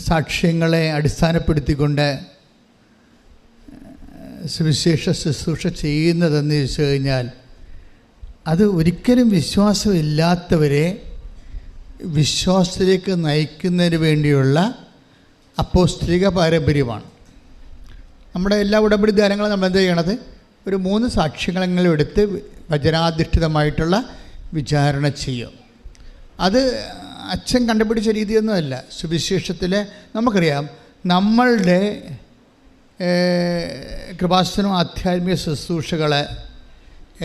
സാക്ഷ്യങ്ങളെ അടിസ്ഥാനപ്പെടുത്തിക്കൊണ്ട് സുവിശേഷ ശുശ്രൂഷ ചെയ്യുന്നതെന്ന് ചോദിച്ചു കഴിഞ്ഞാൽ അത് ഒരിക്കലും വിശ്വാസമില്ലാത്തവരെ വിശ്വാസത്തിലേക്ക് നയിക്കുന്നതിന് വേണ്ടിയുള്ള അപ്പോസ്തലിക പാരമ്പര്യമാണ്. നമ്മുടെ എല്ലാ ഉടമ്പടി ധ്യാനങ്ങളും നമ്മൾ എന്ത് ചെയ്യണത്, ഒരു 3 സാക്ഷ്യങ്ങളെങ്കിലും എടുത്ത് വചനാധിഷ്ഠിതമായിട്ടുള്ള വിചാരണ ചെയ്യും. അത് അച്ഛൻ കണ്ടുപിടിച്ച രീതിയൊന്നുമല്ല. സുവിശേഷത്തിൽ നമുക്കറിയാം, നമ്മളുടെ കൃപാസനം ആധ്യാത്മിക ശുശ്രൂഷകളെ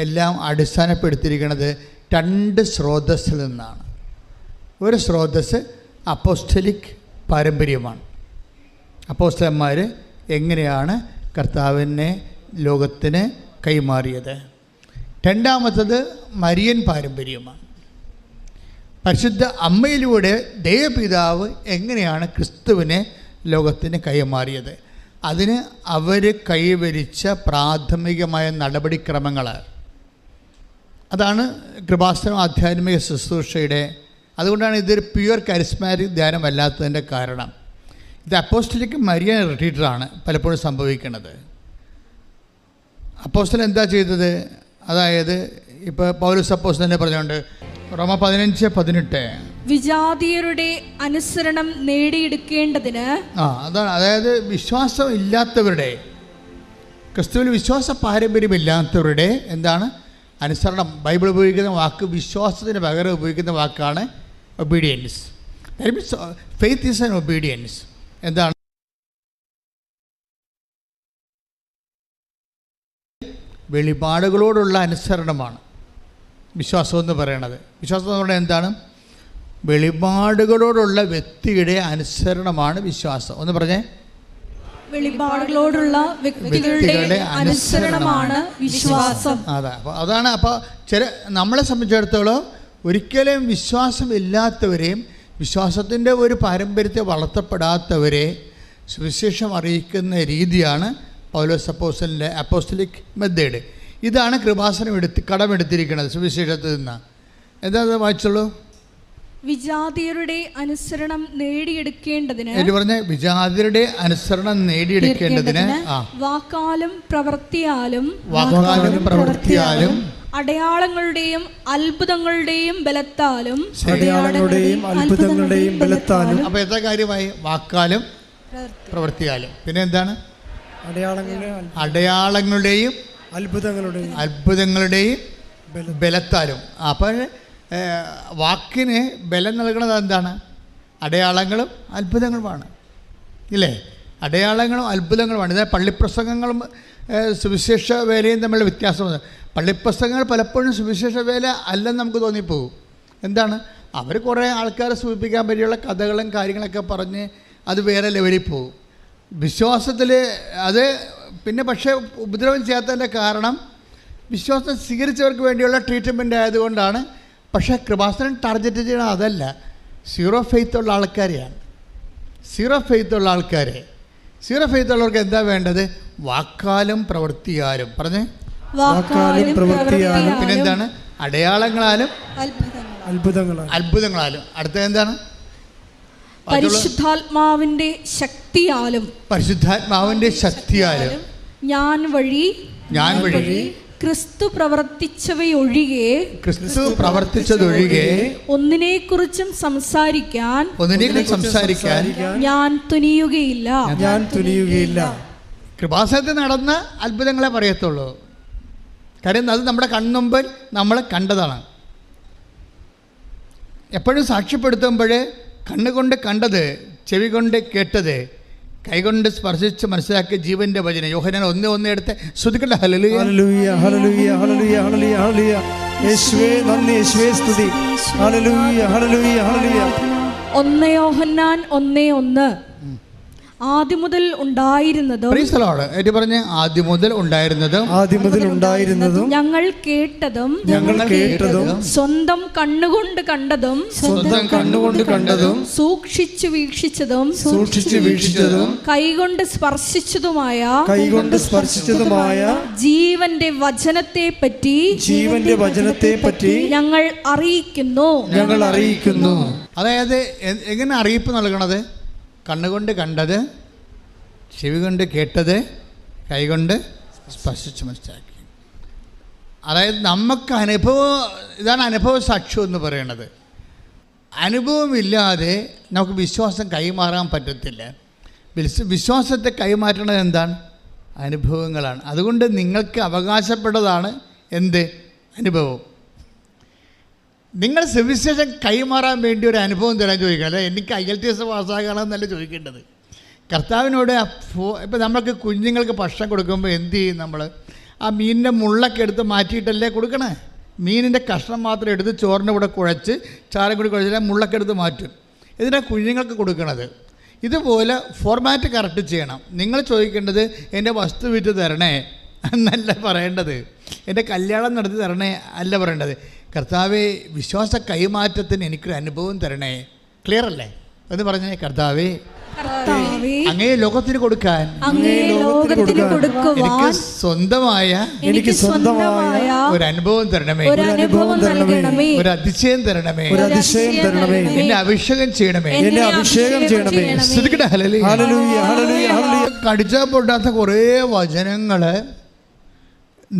എല്ലാം അടിസ്ഥാനപ്പെടുത്തിയിരിക്കുന്നത് 2 സ്രോതസ്സിൽ നിന്നാണ്. ഒരു സ്രോതസ്സ് അപ്പോസ്തലിക് പാരമ്പര്യമാണ്. അപ്പോസ്തലന്മാർ എങ്ങനെയാണ് കർത്താവിനെ ലോകത്തിന് കൈമാറിയത്. രണ്ടാമത്തത് മരിയൻ പാരമ്പര്യമാണ്. പരിശുദ്ധ അമ്മയിലൂടെ ദൈവപിതാവ് എങ്ങനെയാണ് ക്രിസ്തുവിനെ ലോകത്തിന് കൈമാറിയത്. അതിന് അവർ കൈവരിച്ച പ്രാഥമികമായ നടപടിക്രമങ്ങൾ, അതാണ് കൃപാസനം ആധ്യാത്മിക ശുശ്രൂഷയുടെ. അതുകൊണ്ടാണ് ഇതൊരു പ്യുവർ കരിസ്മാറ്റിക് ധ്യാനമല്ലാത്തതിൻ്റെ കാരണം. ഇത് അപ്പോസ്റ്റലിക് മരിയൻ റിട്രീറ്റാണ് പലപ്പോഴും സംഭവിക്കുന്നത്. അപ്പോസ്റ്റലൻ എന്താ ചെയ്തത്? അതായത് ഇപ്പോൾ പൗലോസ് അപ്പോസ്തലൻ പറഞ്ഞുകൊണ്ട് റോമ 15:18 വിജാതീയരുടെ അനുസരണം നേടിയെടുക്കേണ്ടതിന്. അതാണ്. അതായത് വിശ്വാസം ഇല്ലാത്തവരുടെ, ക്രിസ്തുവിൽ വിശ്വാസ പാരമ്പര്യമില്ലാത്തവരുടെ എന്താണ് അനുസരണം. ബൈബിൾ ഉപയോഗിക്കുന്ന വാക്ക് വിശ്വാസത്തിന് പകരം ഉപയോഗിക്കുന്ന വാക്കാണ് obedience. That means faith is an obedience. എന്താണ്? വെളിപാടുകളോടുള്ള അനുസരണമാണ് വിശ്വാസം എന്ന് പറയണത്. വിശ്വാസം എന്ന് പറയുന്നത് എന്താണ്? വെളിപാടുകളോടുള്ള വ്യക്തിയുടെ അനുസരണമാണ് വിശ്വാസം. ഒന്ന് പറഞ്ഞേ. വെളിപാടുകളോടുള്ള വ്യക്തികളുടെ അനുസരണമാണ് വിശ്വാസം. അതാണ്. അപ്പോൾ നമ്മളെ സംബന്ധിച്ചിടത്തോളം ഒരിക്കലും വിശ്വാസം ഇല്ലാത്തവരെയും വിശ്വാസത്തിൻ്റെ ഒരു പാരമ്പര്യത്തെ വളർത്തപ്പെടാത്തവരെ സുവിശേഷം അറിയിക്കുന്ന രീതിയാണ് പൗലോസ് അപ്പോസ്തലൻ്റെ അപ്പോസ്തലിക് മെത്തേഡ്. ഇതാണ് കൃപാസനം കടമെടുത്തിരിക്കുന്നത് സുവിശേഷത്തിൽ നിന്ന്. എന്താ വായിച്ചുള്ളൂ? വിജാതിയരുടെ അനുസരണം നേടിയെടുക്കേണ്ടതിന്. വിജാതിയരുടെ അനുസരണം നേടിയെടുക്കേണ്ടതിന് വാക്കാലും പ്രവൃത്തിയാലും അടയാളങ്ങളുടെയും അത്ഭുതങ്ങളുടെയും ബലത്താലും. അപ്പോൾ എത്ര കാര്യമായി? വാക്കാലും പ്രവൃത്തിയാലും. പിന്നെ എന്താണ്? അടയാളങ്ങളുടെയും അത്ഭുതങ്ങളുടെയും ബലത്താലും. അപ്പോൾ വാക്കിന് ബലം നൽകുന്നത് എന്താണ്? അടയാളങ്ങളും അത്ഭുതങ്ങളുമാണ്, ഇല്ലേ? അടയാളങ്ങളും അത്ഭുതങ്ങളുമാണ്. ഇതായത് പള്ളിപ്രസംഗങ്ങളും സുവിശേഷ വേലയും തമ്മിലുള്ള വ്യത്യാസമാണ്. പള്ളിപ്രസംഗങ്ങൾ പലപ്പോഴും സുവിശേഷ വേല അല്ലെന്ന് നമുക്ക് തോന്നിപ്പോകും. എന്താണ്? അവർ കുറേ ആൾക്കാരെ സൂചിപ്പിക്കാൻ പറ്റിയുള്ള കഥകളും കാര്യങ്ങളൊക്കെ പറഞ്ഞ് അത് വേറെ ലെവലിൽ പോകും. വിശ്വാസത്തിൽ അത് പിന്നെ പക്ഷേ ഉപദ്രവം ചെയ്യാത്തതിൻ്റെ കാരണം വിശ്വാസം സ്വീകരിച്ചവർക്ക് വേണ്ടിയുള്ള ട്രീറ്റ്മെൻറ്റ് ആയതുകൊണ്ടാണ്. പക്ഷേ കൃപാസനം ടാർഗറ്റ് ചെയ്യണം അതല്ല, സീറോ ഫെയ്ത്ത് ഉള്ള ആൾക്കാരെയാണ്. സീറോ ഫെയ്ത്ത് ഉള്ളവർക്ക് എന്താ വേണ്ടത്? വാക്കാലും പ്രവൃത്തിയാലും. പറഞ്ഞേ. പിന്നെന്താണ്? അടയാളങ്ങളാലും അത്ഭുതങ്ങളാലും. അടുത്തത് എന്താണ്? പരിശുദ്ധാത്മാവിന്റെ ശക്തിയാലും. ഞാൻ വഴി ക്രിസ്തു പ്രവർത്തിച്ചവയൊഴികെ ഒന്നിനെക്കുറിച്ചും സംസാരിക്കാൻ ഞാൻ തുനിയുകയില്ല. കൃപാസനത്തിൽ നടന്ന അത്ഭുതങ്ങളെ പറയത്തുള്ളൂ. കാര്യം അത് നമ്മുടെ കൺമുമ്പിൽ നമ്മൾ കണ്ടതാണ്. എപ്പോഴും സാക്ഷ്യപ്പെടുത്തുമ്പോൾ കണ്ണുകൊണ്ട് കണ്ടത്, ചെവി കൊണ്ട് കേട്ടത്, കൈകൊണ്ട് സ്പർശിച്ച് മനസ്സിലാക്കിയ ജീവന്റെ വചനം. യോഹന്നാൻ 1:1 എടുത്ത് ശ്രുതിക്കട്ടെ. ഹല്ലേലൂയ ഹല്ലേലൂയ ഹല്ലേലൂയ ഹല്ലേലൂയ ഹല്ലേലൂയ ഹല്ലേലൂയ. യേശുവേ നന്ദി, യേശുവേ സ്തുതി. ഹല്ലേലൂയ ഹല്ലേലൂയ ഹല്ലേലൂയ. 1 യോഹന്നാൻ 1:1 ആദ്യം മുതൽ ഉണ്ടായിരുന്നതും ആദ്യം മുതൽ ഉണ്ടായിരുന്നതും ഞങ്ങൾ കേട്ടതും സ്വന്തം കണ്ണുകൊണ്ട് കണ്ടതും സൂക്ഷിച്ചു വീക്ഷിച്ചതും കൈകൊണ്ട് സ്പർശിച്ചതുമായ ജീവന്റെ വചനത്തെ പറ്റി ഞങ്ങൾ അറിയിക്കുന്നു. അതായത് എങ്ങനെ അറിയിപ്പ് നൽകണത്? കണ്ണുകൊണ്ട് കണ്ടത്, ചെവി കൊണ്ട് കേട്ടത്, കൈകൊണ്ട് സ്പർശിച്ച് മനസ്സിലാക്കി. അതായത് നമുക്ക് ഇതാണ് അനുഭവ സാക്ഷ്യം എന്ന് പറയുന്നത്. അനുഭവമില്ലാതെ നമുക്ക് വിശ്വാസം കൈമാറാൻ പറ്റത്തില്ല. വിശ്വാസത്തെ കൈമാറ്റണത് എന്താണ്? അനുഭവങ്ങളാണ്. അതുകൊണ്ട് നിങ്ങൾക്ക് അവകാശപ്പെട്ടതാണ് എന്ത്? അനുഭവം. നിങ്ങൾ സുവിശേഷം കൈമാറാൻ വേണ്ടി ഒരു അനുഭവം തരാൻ ചോദിക്കണം. അല്ലെ എനിക്ക് IELTS പാസ്സാകണമെന്നല്ല ചോദിക്കേണ്ടത്. കർത്താവിനോട് ഇപ്പം നമ്മൾക്ക് കുഞ്ഞുങ്ങൾക്ക് ഭക്ഷണം കൊടുക്കുമ്പോൾ എന്ത് ചെയ്യും? നമ്മൾ ആ മീനിൻ്റെ മുള്ളൊക്കെ എടുത്ത് മാറ്റിയിട്ടല്ലേ കൊടുക്കണേ? മീനിൻ്റെ കഷ്ണം മാത്രം എടുത്ത് ചോറിൻ്റെ കൂടെ കുഴച്ച് ചാരം കൂടി കുഴച്ചാൽ മുള്ളൊക്കെ എടുത്ത് മാറ്റും. ഇതിനാണ് കുഞ്ഞുങ്ങൾക്ക് കൊടുക്കണത്. ഇതുപോലെ ഫോർമാറ്റ് കറക്റ്റ് ചെയ്യണം. നിങ്ങൾ ചോദിക്കേണ്ടത് എൻ്റെ വസ്തു വിറ്റ് തരണേ എന്നല്ല പറയേണ്ടത്. എൻ്റെ കല്യാണം നടത്തി തരണേ അല്ല പറയേണ്ടത്. കർത്താവേ, വിശ്വാസ കൈമാറ്റത്തിന് എനിക്കൊരു അനുഭവം തരണേ. ക്ലിയർ അല്ലേ എന്ന് പറഞ്ഞേ? കർത്താവേ, അങ്ങേ ലോകത്തിന് കൊടുക്കാൻ എനിക്ക് സ്വന്തമായ ഒരു അനുഭവം തരണമേ, ഒരു അതിശയം തരണമേ, എന്നെ അഭിഷേകം ചെയ്യണമേ. കടിച്ചാൽ പൊട്ടാത്ത കുറേ വചനങ്ങള്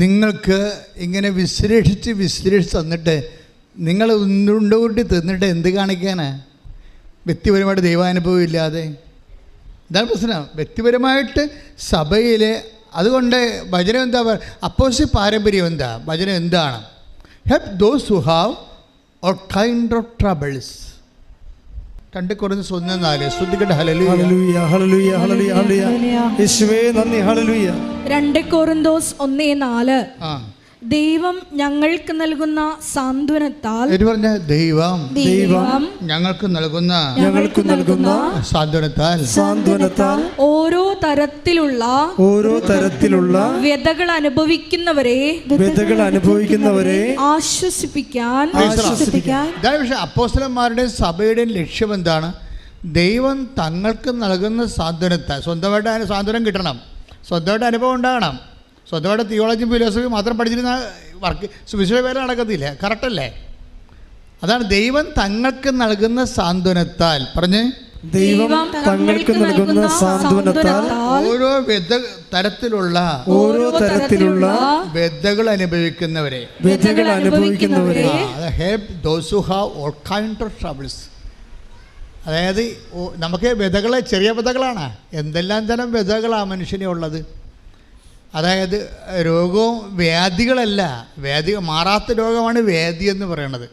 നിങ്ങൾക്ക് ഇങ്ങനെ വിശ്ലേഷിച്ച് തന്നിട്ട് നിങ്ങൾ ഉണ്ടുകൂട്ടി തിന്നിട്ട് എന്ത് കാണിക്കാനാ? വ്യക്തിപരമായിട്ട് ദൈവാനുഭവം ഇല്ലാതെ. ഇതാണ് പ്രശ്നം. വ്യക്തിപരമായിട്ട് സഭയിൽ. അതുകൊണ്ട് വചനം എന്താ പറയുക? അപ്പോസ്തല പാരമ്പര്യം എന്താ? വചനം എന്താണ്? Help those who have all kind of troubles. 2 Corinthians 1:4. ശ്രദ്ധിക്കട്ടെ. ഹല്ലേലൂയ ഹല്ലേലൂയ ഹല്ലേലൂയ ഹല്ലേലൂയ. യേശുവേ നന്ദി. ഹല്ലേലൂയ. 2 Corinthians 1:4 ദൈവം ഞങ്ങൾക്ക് നൽകുന്ന സാന്ത്വനത്താൽ. ദൈവം ഞങ്ങൾക്ക് നൽകുന്ന സാന്ത്വനത്താൽ ഓരോ തരത്തിലുള്ള വ്യതകൾ അനുഭവിക്കുന്നവരെ ആശ്വസിപ്പിക്കാൻ. അപ്പോസ്തലന്മാരുടെയും സഭയുടെയും ലക്ഷ്യം എന്താണ്? ദൈവം തങ്ങൾക്ക് നൽകുന്ന സാന്ത്വനത്താൽ. സ്വന്തമായിട്ട് സാന്ത്വനം കിട്ടണം, സ്വന്തമായിട്ട് അനുഭവം ഉണ്ടാകണം. സ്വന്തമായിട്ട് തിയോളജിയും ഫിലോസഫിയും മാത്രം പഠിച്ചിരുന്ന സുവിശേഷ വേല നടക്കത്തില്ല. കറക്റ്റല്ലേ? അതാണ് ദൈവം തങ്ങൾക്ക് നൽകുന്ന സാന്ത്വനത്താൽ. പറഞ്ഞ് ദൈവം തങ്ങൾക്ക് നൽകുന്ന സാന്ത്വനത്താൽ ഓരോ തരത്തിലുള്ള വ്യതകൾ അനുഭവിക്കുന്നവരെ help those who have all kind of troubles. അതായത് നമുക്ക് വ്യതകൾ ചെറിയ വ്യതകളാണ്. എന്തെല്ലാം തരം വ്യതകളാണ് മനുഷ്യനെ ഉള്ളത്. അതായത് രോഗവും വ്യാധികളല്ല, വ്യാധി മാറാത്ത രോഗമാണ് വ്യാധി എന്ന് പറയണത്.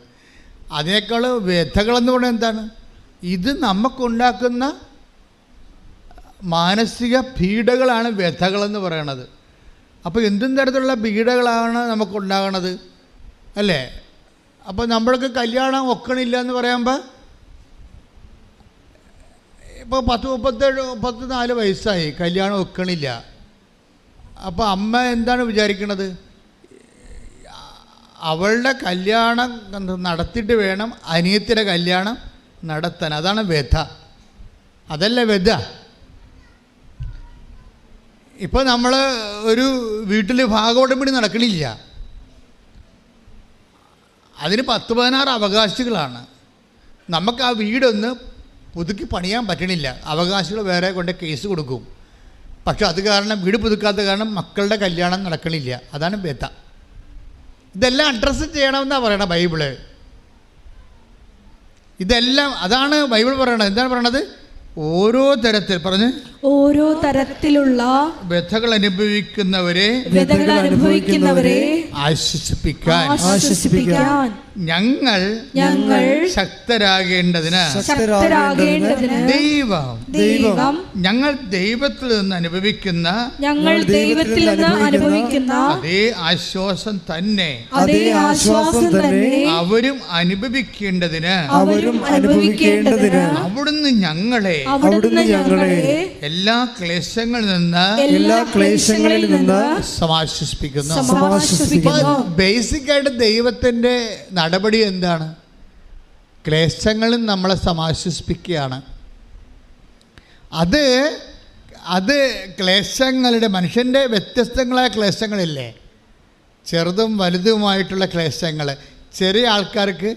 അതിനേക്കാൾ വ്യഥകളെന്ന് പറയുന്നത് എന്താണ്? ഇത് നമുക്കുണ്ടാക്കുന്ന മാനസിക പീഡകളാണ് വ്യഥകളെന്ന് പറയണത്. അപ്പോൾ എന്തും തരത്തിലുള്ള പീഡകളാണ് നമുക്കുണ്ടാകണത് അല്ലേ? അപ്പോൾ നമ്മൾക്ക് കല്യാണം ഒക്കണില്ല എന്ന് പറയുമ്പോൾ ഇപ്പോൾ 34 വയസ്സായി, കല്യാണം ഒക്കണില്ല. അപ്പോൾ അമ്മ എന്താണ് വിചാരിക്കണത്? അവളുടെ കല്യാണം നടത്തിയിട്ട് വേണം അനിയത്തിയുടെ കല്യാണം നടത്താൻ. അതാണ് വ്യഥ, അതല്ല വ്യഥ. ഇപ്പോൾ നമ്മൾ ഒരു വീട്ടിൽ ഭാഗവടമ്പടി നടക്കണില്ല, അതിന് 10-16 അവകാശികളാണ്. നമുക്ക് ആ വീടൊന്ന് പുതുക്കി പണിയാൻ പറ്റണില്ല, അവകാശികൾ വേറെ കൊണ്ട് കേസ് കൊടുക്കും. പക്ഷെ അത് കാരണം വീട് പുതുക്കാത്ത കാരണം മക്കളുടെ കല്യാണം നടക്കണില്ല. അതാണ് വ്യഥ. ഇതെല്ലാം അഡ്രസ്സ് ചെയ്യണമെന്നാണ് പറയണത് ബൈബിള്. ഇതെല്ലാം അതാണ് ബൈബിൾ പറയണത്. എന്താണ് പറയണത്? ഓരോ തരത്തിൽ പറഞ്ഞ് ഓരോ തരത്തിലുള്ള വ്യഥകൾ അനുഭവിക്കുന്നവരെ ആശ്വസിപ്പിക്കാൻ ഞങ്ങൾ ശക്തരാകേണ്ടതിന് ദൈവം ഞങ്ങൾ ദൈവത്തിൽ നിന്ന് അനുഭവിക്കുന്ന അതേ ആശ്വാസം തന്നെ അവരും അനുഭവിക്കേണ്ടതിന് അവിടുന്ന് ഞങ്ങളെ എല്ലാ ക്ലേശങ്ങളിൽ നിന്ന് സമാശ്വസിപ്പിക്കുന്നു. ബേസിക്കായിട്ട് ദൈവത്തിൻ്റെ നടപടി എന്താണ്? ക്ലേശങ്ങളിൽ നമ്മളെ സമാശ്വസിപ്പിക്കുകയാണ്. അത് ക്ലേശങ്ങളുടെ മനുഷ്യൻ്റെ വ്യത്യസ്തങ്ങളായ ക്ലേശങ്ങളില്ലേ, ചെറുതും വലുതുമായിട്ടുള്ള ക്ലേശങ്ങൾ. ചെറിയ ആൾക്കാർക്ക്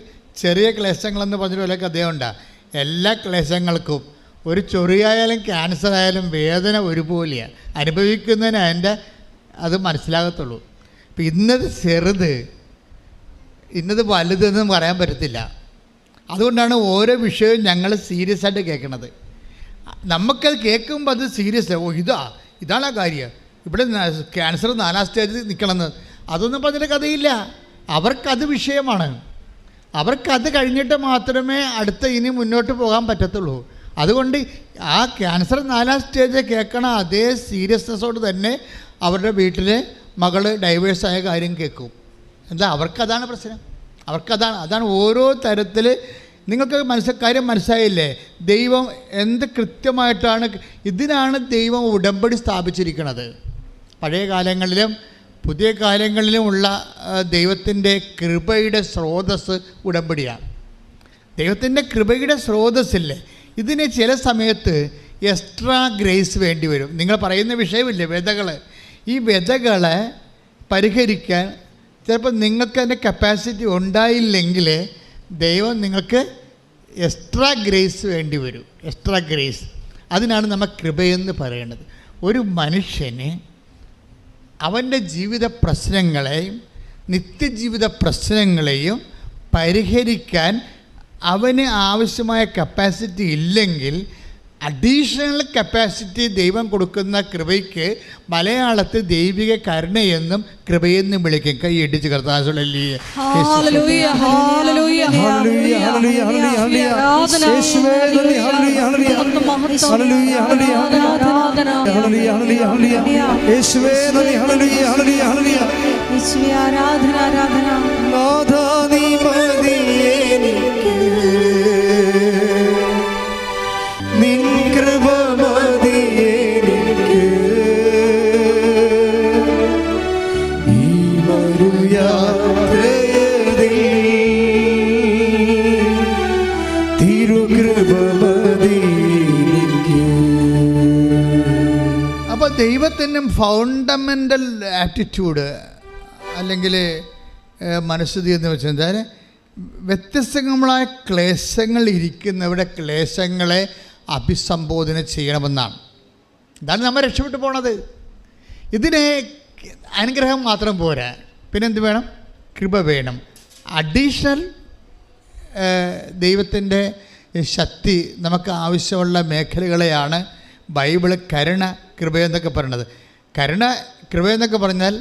ചെറിയ ക്ലേശങ്ങളെന്ന് പറഞ്ഞൊരു വല്ല കഥയുണ്ടാ. എല്ലാ ക്ലേശങ്ങൾക്കും ഒരു ചൊറിയായാലും ക്യാൻസർ ആയാലും വേദന ഒരുപോലെയാണ്. അനുഭവിക്കുന്നതിന് അതിൻ്റെ അത് മനസ്സിലാകത്തുള്ളൂ. ഇപ്പം ഇന്നത് ചെറുത് ഇന്നത് വലുതെന്നും പറയാൻ പറ്റത്തില്ല. അതുകൊണ്ടാണ് ഓരോ വിഷയവും ഞങ്ങൾ സീരിയസ് ആയിട്ട് കേൾക്കണത്. നമുക്കത് കേൾക്കുമ്പോൾ അത് സീരിയസ്. ഇതാണ് ആ കാര്യം. ഇവിടെ ക്യാൻസർ 4ാം സ്റ്റേജിൽ നിൽക്കണമെന്ന് അതൊന്നും പറഞ്ഞിട്ട് കഥയില്ല. അവർക്കത് വിഷയമാണ്. അവർക്കത് കഴിഞ്ഞിട്ട് മാത്രമേ അടുത്ത ഇനി മുന്നോട്ട് പോകാൻ പറ്റത്തുള്ളൂ. അതുകൊണ്ട് ആ ക്യാൻസർ 4ാം സ്റ്റേജ് കേൾക്കണ അതേ സീരിയസ്നെസ്സോട് തന്നെ അവരുടെ വീട്ടിലെ മകള് ഡൈവേഴ്സായ കാര്യം കേൾക്കും. എന്താ അവർക്കതാണ് പ്രശ്നം. അതാണ് ഓരോ തരത്തിൽ. നിങ്ങൾക്ക് കാര്യം മനസ്സിലായില്ലേ? ദൈവം എന്ത് കൃത്യമായിട്ടാണ് ഇതിനാണ് ദൈവം ഉടമ്പടി സ്ഥാപിച്ചിരിക്കുന്നത്. പഴയ കാലങ്ങളിലും പുതിയ കാലങ്ങളിലുമുള്ള ദൈവത്തിൻ്റെ കൃപയുടെ സ്രോതസ്സ് ഉടമ്പടിയാണ്. ദൈവത്തിൻ്റെ കൃപയുടെ സ്രോതസ്സില്ലേ, ഇതിന് ചില സമയത്ത് എക്സ്ട്രാ ഗ്രേസ് വേണ്ടി വരും. നിങ്ങൾ പറയുന്ന വിഷയമില്ലേ വ്യഥകൾ, ഈ വ്യഥകളെ പരിഹരിക്കാൻ ചിലപ്പോൾ നിങ്ങൾക്ക് അതിൻ്റെ കപ്പാസിറ്റി ഉണ്ടായില്ലെങ്കിൽ ദൈവം നിങ്ങൾക്ക് എക്സ്ട്രാ ഗ്രേസ് വേണ്ടി വരും. എക്സ്ട്രാ ഗ്രേസ്, അതിനാണ് നമ്മൾ കൃപയെന്ന് പറയുന്നത്. ഒരു മനുഷ്യന് അവൻ്റെ ജീവിത പ്രശ്നങ്ങളെയും നിത്യജീവിത പ്രശ്നങ്ങളെയും പരിഹരിക്കാൻ അവന് ആവശ്യമായ കപ്പാസിറ്റി ഇല്ലെങ്കിൽ അഡീഷണൽ കപ്പാസിറ്റി ദൈവം കൊടുക്കുന്ന കൃപയ്ക്ക് മലയാളത്തിൽ ദൈവിക കരുണയെന്നും കൃപയെന്നും വിളിക്കും. കൈ ഇടിച്ച് കർത്താവേ ദൈവത്തിൻ്റെ ഫൗണ്ടമെൻ്റൽ ആറ്റിറ്റ്യൂഡ് അല്ലെങ്കിൽ മനസ്ഥിതി എന്ന് വെച്ചാൽ വ്യത്യസ്തങ്ങളായ ക്ലേശങ്ങൾ ഇരിക്കുന്നവരുടെ ക്ലേശങ്ങളെ അഭിസംബോധന ചെയ്യണമെന്നാണ്. ഇതാണ് നമ്മൾ രക്ഷപ്പെട്ടു പോണത്. ഇതിന് അനുഗ്രഹം മാത്രം പോരാ, പിന്നെന്ത് വേണം? കൃപ വേണം. അഡീഷണൽ ദൈവത്തിൻ്റെ ശക്തി നമുക്ക് ആവശ്യമുള്ള മേഖലകളെയാണ് ബൈബിള് കരുണ കൃപയെന്നൊക്കെ പറയണത്. കൃപയെന്നൊക്കെ പറഞ്ഞാൽ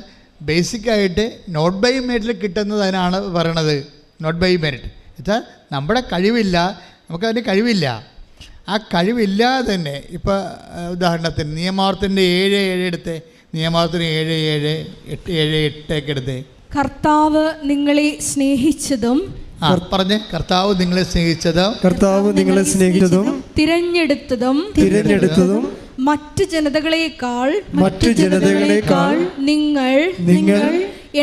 ബേസിക്കായിട്ട് നോട്ട് ബൈ മെറിറ്റിൽ കിട്ടുന്നത് അതിനാണ് പറയണത്. നോട്ട് ബൈ മെറിറ്റ് വെച്ചാൽ നമ്മുടെ കഴിവില്ല, നമുക്കതിന് കഴിവില്ല. ആ കഴിവില്ലാതെ തന്നെ ഇപ്പോൾ ഉദാഹരണത്തിന് നിയമാവർത്തൻ്റെ 7:7 എടുത്തേ, നിയമാവർത്തനം 7:7, 8:7 എടുത്തേ. കർത്താവ് നിങ്ങളെ സ്നേഹിച്ചതും പറഞ്ഞ് കർത്താവ് നിങ്ങളെ സ്നേഹിച്ചതും തിരഞ്ഞെടുത്തതും മറ്റു ജനതകളെക്കാൾ നിങ്ങൾ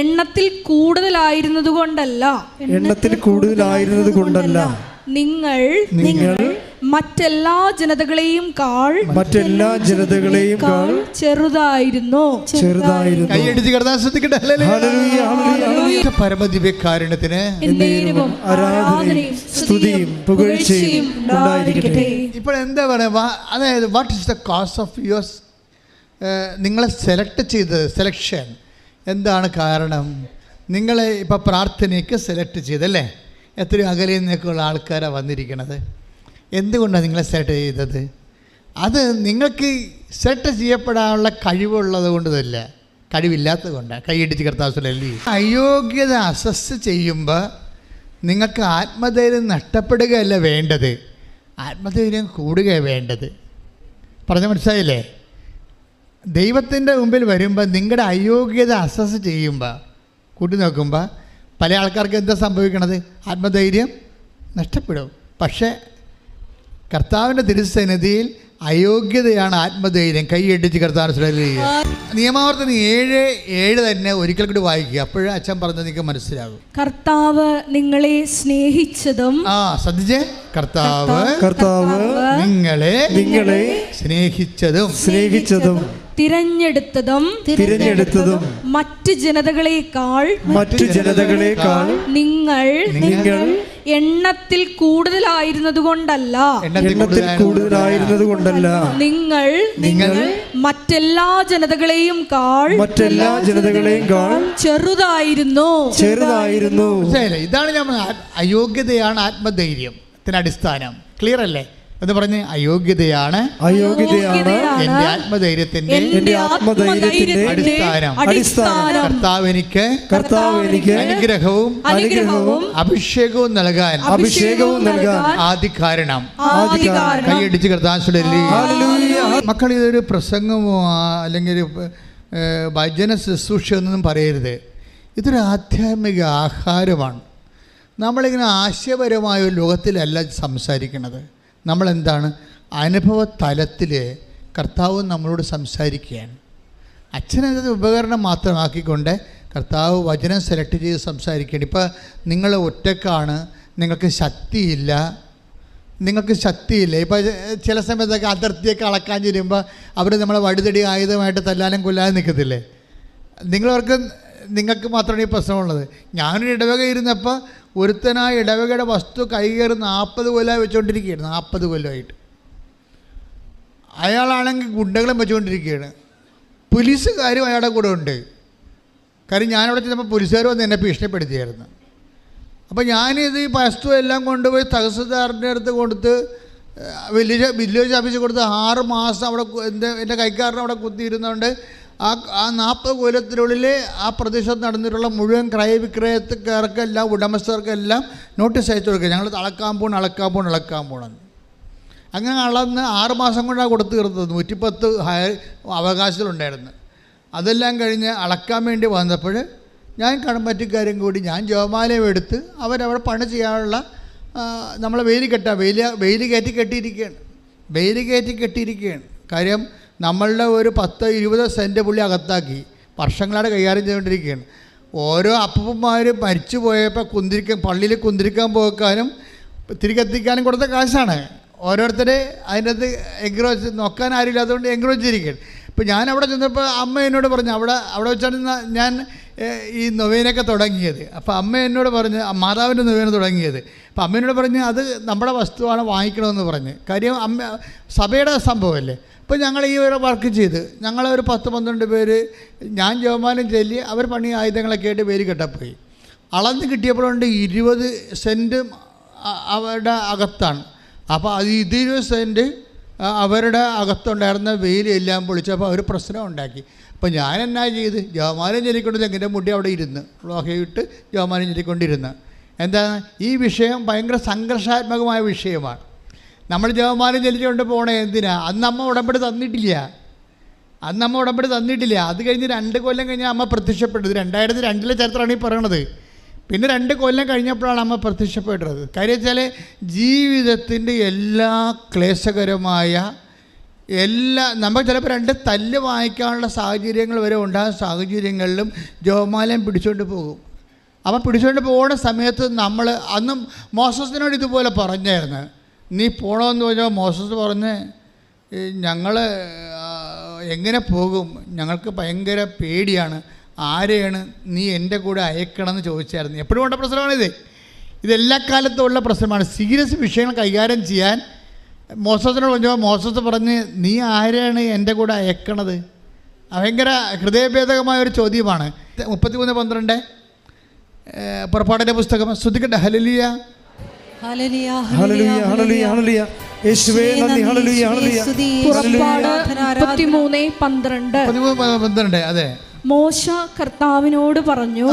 എണ്ണത്തിൽ കൂടുതലായിരുന്നതുകൊണ്ടല്ല നിങ്ങൾ മറ്റെല്ലാ ജനതകളെയും കാൾ ചെറുതായിരുന്നു. കൈയടിച്ച് കർത്താവേ ശ്രദ്ധിക്കട്ടെ. പരമദിവ്യകാരുണ്യത്തിന് ഇപ്പോൾ എന്താ പറയുക, അതായത് what is the cause of yours? നിങ്ങളെ സെലക്ട് ചെയ്തത്, സെലക്ഷൻ എന്താണ് കാരണം? നിങ്ങളെ ഇപ്പോൾ പ്രാർത്ഥനയ്ക്ക് സെലക്ട് ചെയ്തല്ലേ? എത്രയോ അകലെ നിന്നൊക്കെയുള്ള ആൾക്കാരാണ് വന്നിരിക്കണത്. എന്തുകൊണ്ടാണ് നിങ്ങളെ സെലക്ട് ചെയ്തത്? അത് നിങ്ങൾക്ക് സെലക്ട് ചെയ്യപ്പെടാനുള്ള കഴിവുള്ളത് കൊണ്ടല്ല, കഴിവില്ലാത്തത് കൊണ്ടാണ്. കൈയടിച്ച് കർത്താവല്ലേ. അയോഗ്യത അസസ് ചെയ്യുമ്പോൾ നിങ്ങൾക്ക് ആത്മധൈര്യം നഷ്ടപ്പെടുകയല്ല വേണ്ടത്, ആത്മധൈര്യം കൂടുകയാണ് വേണ്ടത്. പറഞ്ഞ മനസ്സിലായില്ലേ? ദൈവത്തിൻ്റെ മുമ്പിൽ വരുമ്പോൾ നിങ്ങളുടെ അയോഗ്യത അസസ് ചെയ്യുമ്പോൾ, കൂട്ടി നോക്കുമ്പോൾ പല ആൾക്കാർക്ക് എന്താ സംഭവിക്കണത്? ആത്മധൈര്യം നഷ്ടപ്പെടും. പക്ഷേ കർത്താവിൻ്റെ തിരുസന്നിധിയിൽ അയോഗ്യതയാണ് ആത്മധൈര്യം. കൈയടിച്ച് കർത്താവിനെ നിയമാവർത്തനം 7:7 തന്നെ ഒരിക്കൽ കൂടി വായിക്കുക. അപ്പോഴേ അച്ഛൻ പറഞ്ഞത് നിങ്ങൾക്ക് മനസ്സിലാകും. കർത്താവ് നിങ്ങളെ സ്നേഹിച്ചതും, ശ്രദ്ധിച്ചേ, കർത്താവ് നിങ്ങളെ സ്നേഹിച്ചതും തിരഞ്ഞെടുത്തതും മറ്റ് ജനതകളെക്കാൾ നിങ്ങൾ എണ്ണത്തിൽ കൂടുതലായിരുന്നതുകൊണ്ടല്ല, നിങ്ങൾ മറ്റെല്ലാ ജനതകളെയും കാൾ ചെറുതായിരുന്നു. ഇതാണ് ഞാൻ അയോഗ്യതയാണ് ആത്മധൈര്യത്തിന് അടിസ്ഥാനം. ക്ലിയർ അല്ലേ? എന്ന് പറഞ്ഞ് അയോഗ്യതയാണ് എന്റെ ആത്മധൈര്യത്തിന്റെ അടിസ്ഥാനം. കർത്താവ് എനിക്ക് അനുഗ്രഹവും അഭിഷേകവും നൽകാൻ ആദ്യ കാരണം. കൈയടിച്ച് കർത്താവേ. മക്കൾ, ഇതൊരു പ്രസംഗമോ അല്ലെങ്കിൽ ഒരു ഭജന ശുശ്രൂഷ എന്നൊന്നും പറയരുത്. ഇതൊരു ആധ്യാത്മിക ആഹാരമാണ്. നമ്മളിങ്ങനെ ആശയപരമായ ഒരു ലോകത്തിലല്ല സംസാരിക്കുന്നത്. നമ്മളെന്താണ്? അനുഭവ തലത്തിൽ കർത്താവ് നമ്മളോട് സംസാരിക്കുകയാണ്. അച്ഛനത് ഉപകരണം മാത്രമാക്കിക്കൊണ്ട് കർത്താവ് വചനം സെലക്ട് ചെയ്ത് സംസാരിക്കുകയാണ്. ഇപ്പോൾ നിങ്ങൾ ഒറ്റക്കാണ്, നിങ്ങൾക്ക് ശക്തിയില്ല. ഇപ്പോൾ ചില സമയത്തൊക്കെ അതിർത്തിയൊക്കെ അളക്കാൻ ചെല്ലുമ്പോൾ അവർ നമ്മളെ വടിതടി ആയുധമായിട്ട് തല്ലാനും കൊല്ലാനും നിൽക്കത്തില്ലേ? നിങ്ങൾക്ക് മാത്രമാണ് ഈ പ്രശ്നമുള്ളത്. ഞാനൊരു ഇടവക ഇരുന്നപ്പോൾ ഒരുത്തനായ ഇടവകയുടെ വസ്തു കൈകയറി 40 കൊല്ലമായി വെച്ചുകൊണ്ടിരിക്കുകയാണ്. 40 കൊല്ലമായിട്ട് അയാളാണെങ്കിൽ ഗുണ്ടകളും വെച്ചുകൊണ്ടിരിക്കുകയാണ്. പോലീസുകാരും അയാളുടെ കൂടെ ഉണ്ട്. കാര്യം ഞാനവിടെ ചെന്നപ്പോൾ പോലീസുകാർ വന്ന് എന്നെ ഭീഷണിപ്പെടുത്തിയായിരുന്നു. അപ്പോൾ ഞാനിത് ഈ വസ്തു എല്ലാം കൊണ്ടുപോയി തഹസിൽദാറിൻ്റെ അടുത്ത് കൊടുത്ത് വില്ലേജ് ഓഫീസിൽ കൊടുത്ത് 6 മാസം അവിടെ എൻ്റെ കൈക്കാരനെ അവിടെ കുത്തിയിരുന്നുകൊണ്ട് ആ 40 കൊല്ലത്തിനുള്ളിൽ ആ പ്രദേശത്ത് നടന്നിട്ടുള്ള മുഴുവൻ ക്രയവിക്രയക്കാർക്കെല്ലാം ഉടമസ്ഥർക്കെല്ലാം നോട്ടീസ് അയച്ചു കൊടുക്കുക. ഞങ്ങൾ അളക്കാൻ പോകണം. അങ്ങനെ അളന്ന് 6 മാസം കൊണ്ടാണ് കൊടുത്തു തീർത്തത്. 110 അവകാശങ്ങളുണ്ടായിരുന്നു. അതെല്ലാം കഴിഞ്ഞ് അളക്കാൻ വേണ്ടി വന്നപ്പോൾ ഞാൻ കടമ്പറ്റിക്കാരും കൂടി ഞാൻ ജോമാലയം എടുത്ത് അവരവിടെ പണി ചെയ്യാനുള്ള നമ്മളെ വെയിൽ കയറ്റി കെട്ടിയിരിക്കുകയാണ്. കാര്യം നമ്മളുടെ ഒരു 10-20 സെൻറ്റ് പുള്ളി അകത്താക്കി വർഷങ്ങളായിട്ട് കൈകാര്യം ചെയ്തുകൊണ്ടിരിക്കുകയാണ്. ഓരോ അപ്പന്മാരും മരിച്ചു പോയപ്പോൾ പള്ളിയിൽ കുന്തിരിക്കാൻ പോക്കാനും തിരികെത്തിക്കാനും കൊടുത്ത കാശാണ്. ഓരോരുത്തരെ അതിനകത്ത് എൻക്രോച്ച് നോക്കാൻ ആരുമില്ല, അതുകൊണ്ട് എൻക്രോച്ച് ചെയ്തിരിക്കുകയാണ്. ഇപ്പോൾ ഞാൻ അവിടെ ചെന്നപ്പോൾ അമ്മ എന്നോട് പറഞ്ഞു, അവിടെ വെച്ചാണ് ഞാൻ ഈ നൊവേനൊക്കെ തുടങ്ങിയത്. അപ്പോൾ അമ്മ എന്നോട് പറഞ്ഞ് മാതാവിൻ്റെ നൊവേന തുടങ്ങിയത്. അപ്പോൾ അമ്മ എന്നോട് പറഞ്ഞ് അത് നമ്മുടെ വസ്തുവാണ്, വാങ്ങിക്കണമെന്ന് പറഞ്ഞ്. കാര്യം സഭയുടെ സംഭവമല്ലേ. അപ്പോൾ ഞങ്ങൾ ഈ ഒരു വർക്ക് ചെയ്ത് ഞങ്ങളൊരു 10-12 പേര് ഞാൻ ജവമാനം ചൊല്ലി അവർ പണി ആയുധങ്ങളൊക്കെ ആയിട്ട് പേര് കെട്ടപ്പോയി. അളന്ന് കിട്ടിയപ്പോഴുണ്ട് 20 സെൻറ്റ് അവരുടെ അകത്താണ്. അപ്പോൾ അത് 20 സെൻറ്റ് അവരുടെ അകത്തുണ്ടായിരുന്ന വെയിലെല്ലാം പൊളിച്ചപ്പോൾ അവർ പ്രശ്നം ഉണ്ടാക്കി. അപ്പോൾ ഞാൻ എന്നാ ചെയ്ത് ജവമാനം ചൊല്ലിക്കൊണ്ട് എൻ്റെ മുടി അവിടെ ഇരുന്ന് ലോഹയിട്ട് ജവമാനം ചൊല്ലിക്കൊണ്ടിരുന്ന്. എന്താണ് ഈ വിഷയം? ഭയങ്കര സംഘർഷാത്മകമായ വിഷയമാണ്. നമ്മൾ ജവമാനം ചൊല്ലിച്ചുകൊണ്ട് പോകണേ എന്തിനാ? അന്ന് അമ്മ ഉടമ്പടി തന്നിട്ടില്ല. അത് കഴിഞ്ഞ് 2 കൊല്ലം കഴിഞ്ഞാൽ അമ്മ പ്രത്യക്ഷപ്പെട്ടത്. 2002 ചരിത്രമാണ് ഈ പറയണത്. പിന്നെ 2 കൊല്ലം കഴിഞ്ഞപ്പോഴാണ് അമ്മ പ്രത്യക്ഷപ്പെട്ടത്. കാര്യം വെച്ചാൽ ജീവിതത്തിൻ്റെ എല്ലാ ക്ലേശകരമായ നമ്മൾ ചിലപ്പോൾ 2 തല്ല് വാങ്ങിക്കാനുള്ള സാഹചര്യങ്ങൾ വരെ ഉണ്ടാകുന്ന സാഹചര്യങ്ങളിലും ജവമാലയം പിടിച്ചുകൊണ്ട് പോകും. അപ്പം പിടിച്ചുകൊണ്ട് പോകുന്ന സമയത്ത് നമ്മൾ അന്നും മോസസിനോട് ഇതുപോലെ പറഞ്ഞായിരുന്നു, നീ പോകണമെന്ന് പറഞ്ഞാൽ മോസസ് പറഞ്ഞ് ഞങ്ങൾ എങ്ങനെ പോകും, ഞങ്ങൾക്ക് ഭയങ്കര പേടിയാണ്, ആരെയാണ് നീ എൻ്റെ കൂടെ അയക്കണമെന്ന് ചോദിച്ചായിരുന്നു. എപ്പോഴും ഉള്ള പ്രശ്നമാണിത്. ഇതെല്ലാ കാലത്തും ഉള്ള പ്രശ്നമാണ്. സീരിയസ് വിഷയങ്ങൾ കൈകാര്യം ചെയ്യാൻ മോസസിനോട് പറഞ്ഞപ്പോൾ മോസസ് പറഞ്ഞ് നീ ആരെയാണ് എൻ്റെ കൂടെ അയക്കണത്? ഭയങ്കര ഹൃദയഭേദകമായ ഒരു ചോദ്യമാണ്. 33:12 പുറപ്പാടിൻ്റെ പുസ്തകം ശ്രദ്ധിക്കട്ടെ. ഹല്ലേലൂയ. ഹല്ലേലൂയ ഹല്ലേലൂയ ഹല്ലേലൂയ. യേശുവേ നന്ദി. ഹല്ലേലൂയ ഹല്ലേലൂയ. പുറപ്പാട് 33:12. അതെ. മോശ കർത്താവിനോട് പറഞ്ഞു.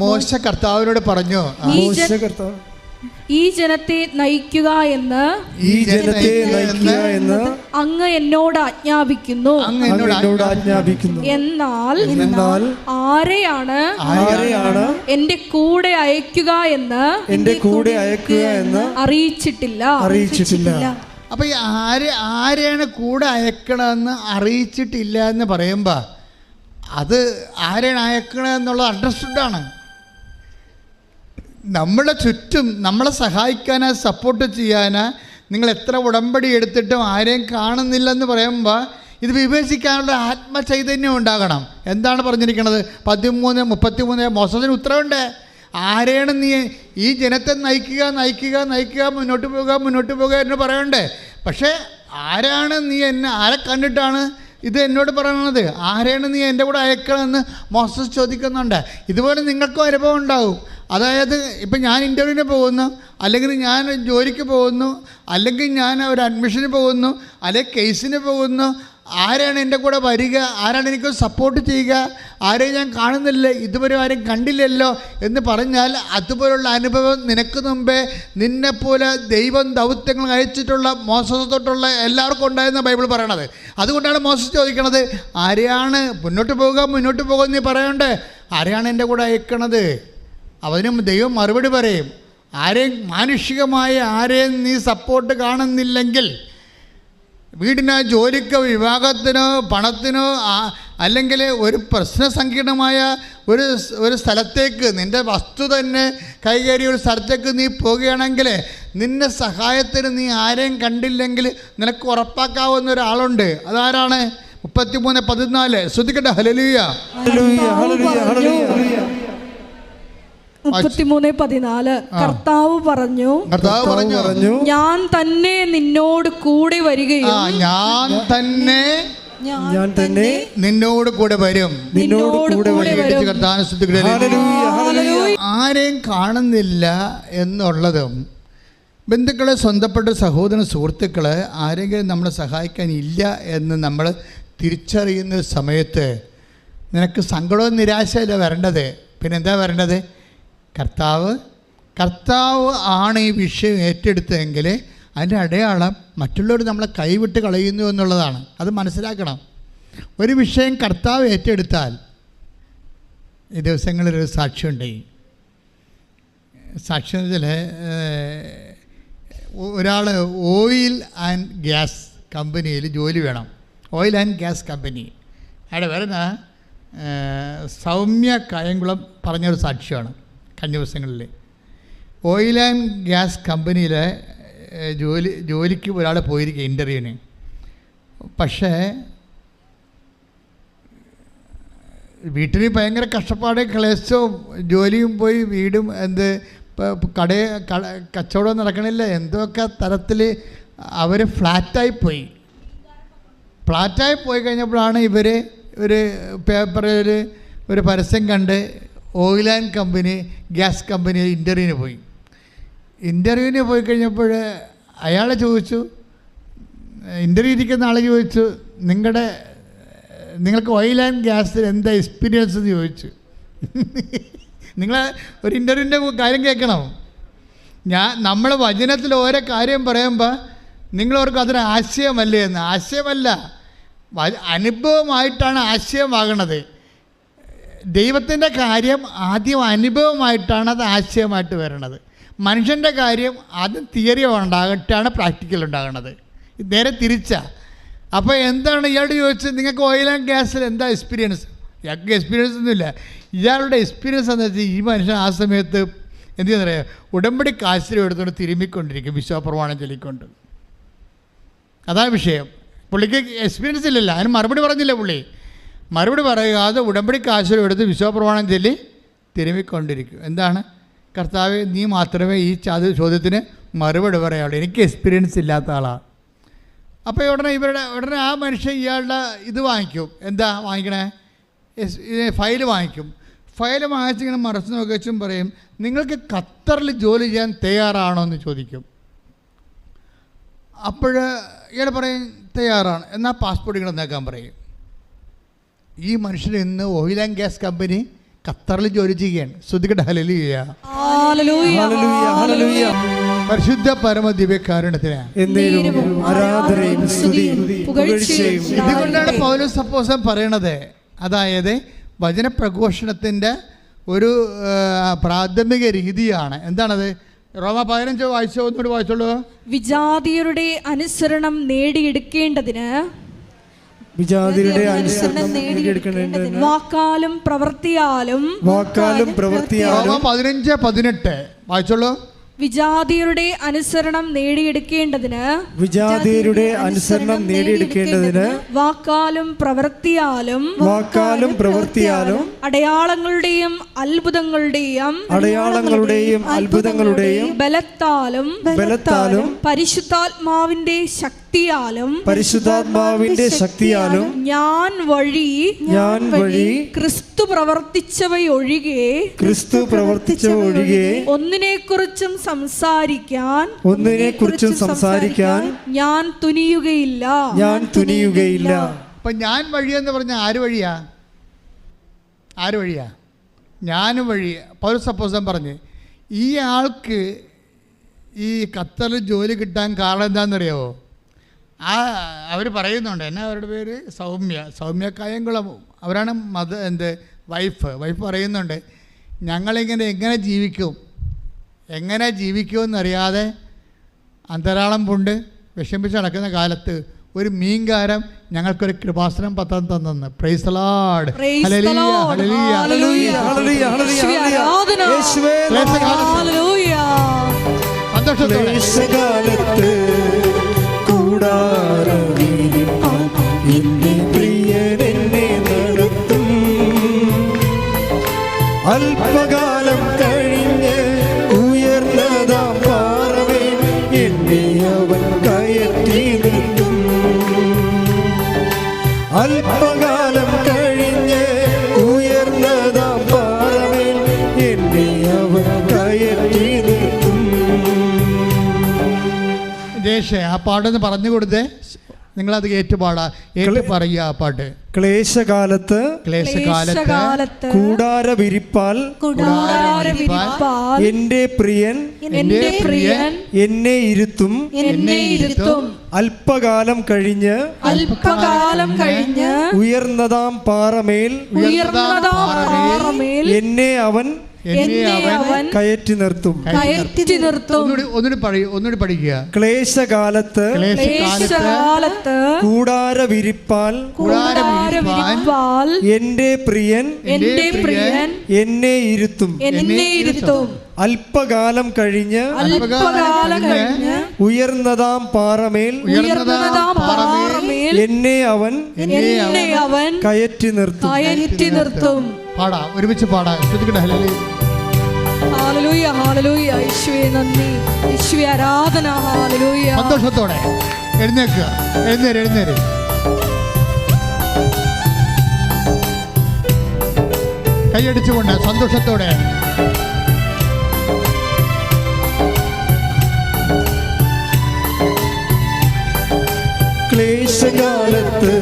മോശ കർത്താവിനോട് പറഞ്ഞു, ഈ ജനത്തെ നയിക്കുക എന്ന് അങ്ങ് എന്നോട് ആജ്ഞാപിക്കുന്നു. എന്നാൽ ആരെയാണ് എന്റെ കൂടെ അയക്കുക എന്ന് അറിയിച്ചിട്ടില്ല. അപ്പൊ ഈ ആരെയാണ് കൂടെ അയക്കണമെന്ന് അറിയിച്ചിട്ടില്ല എന്ന് പറയുമ്പോ അത് ആരെയാണ് അയക്കണമെന്നുള്ളത് അണ്ടർസ്റ്റുഡാണ്. നമ്മളെ ചുറ്റും നമ്മളെ സഹായിക്കാനാ സപ്പോർട്ട് ചെയ്യാനാ നിങ്ങൾ എത്ര ഉടമ്പടി എടുത്തിട്ടും ആരെയും കാണുന്നില്ലെന്ന് പറയുമ്പോൾ ഇത് വിവേചിക്കാനുള്ള ആത്മചൈതന്യം ഉണ്ടാകണം. എന്താണ് പറഞ്ഞിരിക്കുന്നത്? 13:33 മോശത്തിന് ഉത്തരവുണ്ട്. ആരെയാണ് നീ ഈ ജനത്തെ നയിക്കുക മുന്നോട്ട് പോകുക എന്ന് പറയണ്ടേ? പക്ഷേ ആരാണ് നീ ആരെ കണ്ടിട്ടാണ് ഇത് എന്നോട് പറയണത്? ആരെയാണ് നീ എൻ്റെ കൂടെ അയക്കണമെന്ന് മോസസ് ചോദിക്കുന്നുണ്ട്. ഇതുപോലെ നിങ്ങൾക്കും അനുഭവം ഉണ്ടാവും. അതായത് ഇപ്പം ഞാൻ ഇൻ്റർവ്യൂവിന് പോകുന്നു, അല്ലെങ്കിൽ ഞാൻ ജോലിക്ക് പോകുന്നു, അല്ലെങ്കിൽ ഞാൻ ഒരു അഡ്മിഷന് പോകുന്നു, അല്ലെങ്കിൽ കേസിന് പോകുന്നു. ആരാണ് എൻ്റെ കൂടെ വരിക? ആരാണ് എനിക്ക് സപ്പോർട്ട് ചെയ്യുക? ആരെയും ഞാൻ കാണുന്നില്ല, ഇതുവരെ ആരും കണ്ടില്ലല്ലോ എന്ന് പറഞ്ഞാൽ അതുപോലുള്ള അനുഭവം നിനക്ക് മുമ്പേ നിന്നെപ്പോലെ ദൈവം ദൗത്യങ്ങൾ അയച്ചിട്ടുള്ള മോസസ് തൊട്ടുള്ള എല്ലാവർക്കും ഉണ്ടായെന്ന ബൈബിൾ പറയണത്. അതുകൊണ്ടാണ് മോസസ് ചോദിക്കണത്, ആരെയാണ് മുന്നോട്ട് പോകുക നീ പറയണ്ടേ? ആരെയാണ് എൻ്റെ കൂടെ അയക്കണത്? അതിനും ദൈവം മറുപടി പറയും. ആരെയും മാനുഷികമായ ആരെയും നീ സപ്പോർട്ട് കാണുന്നില്ലെങ്കിൽ, വീടിനോ ജോലിക്കോ വിവാഹത്തിനോ പണത്തിനോ അല്ലെങ്കിൽ ഒരു പ്രശ്നസങ്കീർണമായ ഒരു സ്ഥലത്തേക്ക്, നിൻ്റെ വസ്തു തന്നെ കൈകേറിയ ഒരു സ്ഥലത്തേക്ക് നീ പോവുകയാണെങ്കിൽ നിന്നെ സഹായത്തിന് നീ ആരെയും കണ്ടില്ലെങ്കിൽ നിനക്ക് ഉറപ്പാക്കാവുന്ന ഒരാളുണ്ട്. അതാരാണ്? 33:14 ശ്രദ്ധിക്കട്ടെ. ഹല്ലേലൂയ. 33:14 കർത്താവ് പറഞ്ഞു, ഞാൻ തന്നെ നിന്നോട് കൂടെ വരികയും ഞാൻ തന്നെ നിന്നോട് കൂടെ വരും. ആരെയും കാണുന്നില്ല എന്നുള്ളതും ബന്ധുക്കളെ, സ്വന്തപ്പെട്ട സഹോദര സുഹൃത്തുക്കളെ ആരെങ്കിലും നമ്മളെ സഹായിക്കാനില്ല എന്ന് നമ്മൾ തിരിച്ചറിയുന്ന സമയത്ത് നിനക്ക് സങ്കടവും നിരാശയല്ല വരേണ്ടത്. പിന്നെന്താ വരേണ്ടത്? കർത്താവ് ആണ് ഈ വിഷയം ഏറ്റെടുത്തതെങ്കിൽ അതിൻ്റെ അടയാളം മറ്റുള്ളവർ നമ്മളെ കൈവിട്ട് കളയുന്നു എന്നുള്ളതാണ്. അത് മനസ്സിലാക്കണം. ഒരു വിഷയം കർത്താവ് ഏറ്റെടുത്താൽ, ഈ ദിവസങ്ങളിലൊരു സാക്ഷ്യമുണ്ട്. സാക്ഷ്യം വെച്ചാൽ ഒരാൾ ഓയിൽ ആൻഡ് ഗ്യാസ് കമ്പനിയിൽ ജോലി വേണം. Oil and gas company. അവിടെ വരുന്ന സൗമ്യ കായംകുളം പറഞ്ഞൊരു സാക്ഷ്യമാണ് കഴിഞ്ഞ ദിവസങ്ങളിൽ. ഓയിൽ ആൻഡ് ഗ്യാസ് കമ്പനിയിലെ ജോലിക്ക് ഒരാൾ പോയിരിക്കുക ഇൻ്റർവ്യൂവിന്. പക്ഷേ വീട്ടിൽ ഭയങ്കര കഷ്ടപ്പാട്, ക്ലേശവും, ജോലിയും പോയി, വീടും കച്ചവടം നടക്കണില്ല, എന്തൊക്കെ തരത്തിൽ അവർ ഫ്ലാറ്റായി പോയി കഴിഞ്ഞപ്പോഴാണ് ഇവർ ഒരു പേപ്പറിൽ ഒരു പരസ്യം കണ്ട് oil and company gas company ഇൻ്റർവ്യൂവിന് പോയി കഴിഞ്ഞപ്പോൾ അയാളെ ചോദിച്ചു, ഇൻ്റർവ്യൂ ഇരിക്കുന്ന ആളെ ചോദിച്ചു, നിങ്ങൾക്ക് ഓയിൽ ആൻഡ് ഗ്യാസിൽ എന്താ എക്സ്പീരിയൻസ് എന്ന് ചോദിച്ചു. നിങ്ങൾ ഒരു ഇൻ്റർവ്യൂവിൻ്റെ കാര്യം കേൾക്കണം. നമ്മൾ വചനത്തിൽ ഓരോ കാര്യം പറയുമ്പോൾ നിങ്ങളവർക്ക് അതൊരു ആശയമല്ലേ എന്ന്. ആശയമല്ല, അനുഭവമായിട്ടാണ് ആശയമാകണത്. ദൈവത്തിൻ്റെ കാര്യം ആദ്യം അനുഭവമായിട്ടാണ് അത് ആശയമായിട്ട് വരണത്. മനുഷ്യൻ്റെ കാര്യം ആദ്യം തിയറി ഉണ്ടാകട്ടാണ് പ്രാക്ടിക്കൽ ഉണ്ടാകണത്. നേരെ തിരിച്ചാ. അപ്പോൾ എന്താണ് ഇയാളോട് ചോദിച്ചത്, നിങ്ങൾക്ക് ഓയിൽ ആൻഡ് ഗ്യാസിൽ എന്താ എക്സ്പീരിയൻസ്? ഇയാൾക്ക് എക്സ്പീരിയൻസ് ഒന്നുമില്ല. ഇയാളുടെ എക്സ്പീരിയൻസ് എന്താ വെച്ചാൽ ഈ മനുഷ്യൻ ആ സമയത്ത് എന്ത് ചെയ്യുന്നറിയാം, ഉടമ്പടി കാശിലും എടുത്തുകൊണ്ട് തിരുമ്മിക്കൊണ്ടിരിക്കും, വിശ്വാസപ്രമാണം ചൊല്ലിക്കൊണ്ട്. അതാണ് വിഷയം. പുള്ളിക്ക് എക്സ്പീരിയൻസ് ഇല്ലല്ലോ, അതിന് മറുപടി പറഞ്ഞില്ല. മറുപടി പറയാതെ ഉടമ്പടി കാശിലും എടുത്ത് വിശ്വാസപ്രമാണം ചൊല്ലി തിരുമ്മിക്കൊണ്ടിരിക്കും. എന്താണ്? കർത്താവേ, നീ മാത്രമേ ഈ ചോദ്യത്തിന് മറുപടി പറയാവുള്ളൂ, എനിക്ക് എക്സ്പീരിയൻസ് ഇല്ലാത്ത ആളാണ്. അപ്പോൾ ഉടനെ ആ മനുഷ്യൻ ഇയാളുടെ ഇത് വാങ്ങിക്കും. എന്താ വാങ്ങിക്കണേ? ഫയൽ വാങ്ങിക്കും. ഫയൽ വാങ്ങിച്ചിങ്ങനെ മറച്ചു നോക്കിച്ചും പറയും, നിങ്ങൾക്ക് ഖത്തറിൽ ജോലി ചെയ്യാൻ തയ്യാറാണോ എന്ന് ചോദിക്കും. അപ്പോൾ ഇയാൾ പറയും തയ്യാറാണ്, എന്നാൽ പാസ്പോർട്ട് ഇങ്ങനെ നേക്കാൻ പറയും. ഈ മനുഷ്യൻ ഇന്ന് ഓയിൽ ആൻഡ് ഗ്യാസ് കമ്പനി ഖത്തറിൽ ജോലി ചെയ്യുകയാണ്. ശ്രദ്ധിക്കട്ടെ, ഹല്ലേലൂയ. പരിശുദ്ധ പരമ ദിവ്യകാരുണ്യത്തിന് ഇതുകൊണ്ടാണ് പൗലോസ് അപ്പോസ്തലൻ പറയണത്, അതായത് വചനപ്രഘോഷണത്തിൻ്റെ ഒരു പ്രാഥമിക രീതിയാണ്. എന്താണത്? റോമ 15 വായിച്ചോ, ഒന്നുകൂടി വായിച്ചോളൂ. വിജാതിയരുടെ അനുസരണം നേടിയെടുക്കേണ്ടതിന് വാക്കാലും പ്രവൃത്തിയാലും റോമ 15:18 വായിച്ചോളൂ. വിജാതിയരുടെ അനുസരണം നേടിയെടുക്കേണ്ടതിന് വാക്കാലും പ്രവൃത്തിയാലും അടയാളങ്ങളുടെയും അത്ഭുതങ്ങളുടെയും ബലത്താലും പരിശുദ്ധാത്മാവിന്റെ ശക്തിയാലും ഞാൻ വഴി ക്രിസ്തു പ്രവർത്തിച്ചവയൊഴികെ ഒന്നിനെക്കുറിച്ചും സംസാരിക്കാൻ ഞാൻ തുനിയുകയില്ല. അപ്പൊ ഞാൻ വഴിയെന്ന് പറഞ്ഞ ആര് വഴിയാ? ഞാനും വഴി. പൗലോസ് അപ്പോസ്തലൻ പറഞ്ഞ് ഈ ആൾക്ക് ഈ ഖത്തറിൽ ജോലി കിട്ടാൻ കാരണം എന്താണെന്നറിയാമോ? അവർ പറയുന്നുണ്ട്, എന്നാ അവരുടെ പേര് സൗമ്യ കായംകുളം, അവരാണ് വൈഫ് പറയുന്നുണ്ട്, ഞങ്ങളിങ്ങനെ എങ്ങനെ ജീവിക്കുമെന്നറിയാതെ അന്തരാളം പൂണ്ട് വിഷമിച്ച് നടക്കുന്ന കാലത്ത് ഒരു മീൻകാരൻ ഞങ്ങൾക്കൊരു കൃപാസനം പത്രം തന്നെന്ന്. Price the Lord. സന്തോഷത്തോടെ അല്പകാലം കഴിഞ്ഞ് ഉയർന്നതാം പാറമേൽ എന്നെ അവൻ കയറ്റി നിർത്തും. അല്പകാലം കഴിഞ്ഞ് ഉയർന്നതാം പാറമേൽ എന്നെ അവൻ കയറ്റി നിർത്തും. ദേശേ ആ പാട്ടൊന്ന് പറഞ്ഞു കൊടുത്തേ, നിങ്ങളത് ഏറ്റ് പറയുക. ആ പാട്ട് ക്ലേശകാലത്ത് കൂടാര വിരിപ്പാൽ എന്റെ പ്രിയൻ എന്നെ ഇരുത്തും. അല്പകാലം കഴിഞ്ഞ് ഉയർന്നതാം പാറമേൽ എന്നെ അവൻ കയറ്റി നിർത്തും. ഒന്നുകൂടി പഠിക്കുക. ക്ലേശകാലത്ത് കൂടാര വിരിപ്പാൽ എന്റെ പ്രിയൻ എന്നെ ഇരുത്തും. അല്പകാലം കഴിഞ്ഞ് ഉയർന്നതാം പാറമേൽ എന്നെ അവൻ കയറ്റി നിർത്തും. പാടാം, ഒരുമിച്ച് പാടാം. ഹല്ലേലൂയ, ഹല്ലേലൂയ. യേശുവേ നന്ദി, യേശുവേ ആരാധന. ഹല്ലേലൂയ. സന്തോഷത്തോടെ എഴുന്നേൽക്കുക. എഴുന്നേര്. കൈയടിച്ചുകൊണ്ട് സന്തോഷത്തോടെ ക്ലേശകാലത്ത്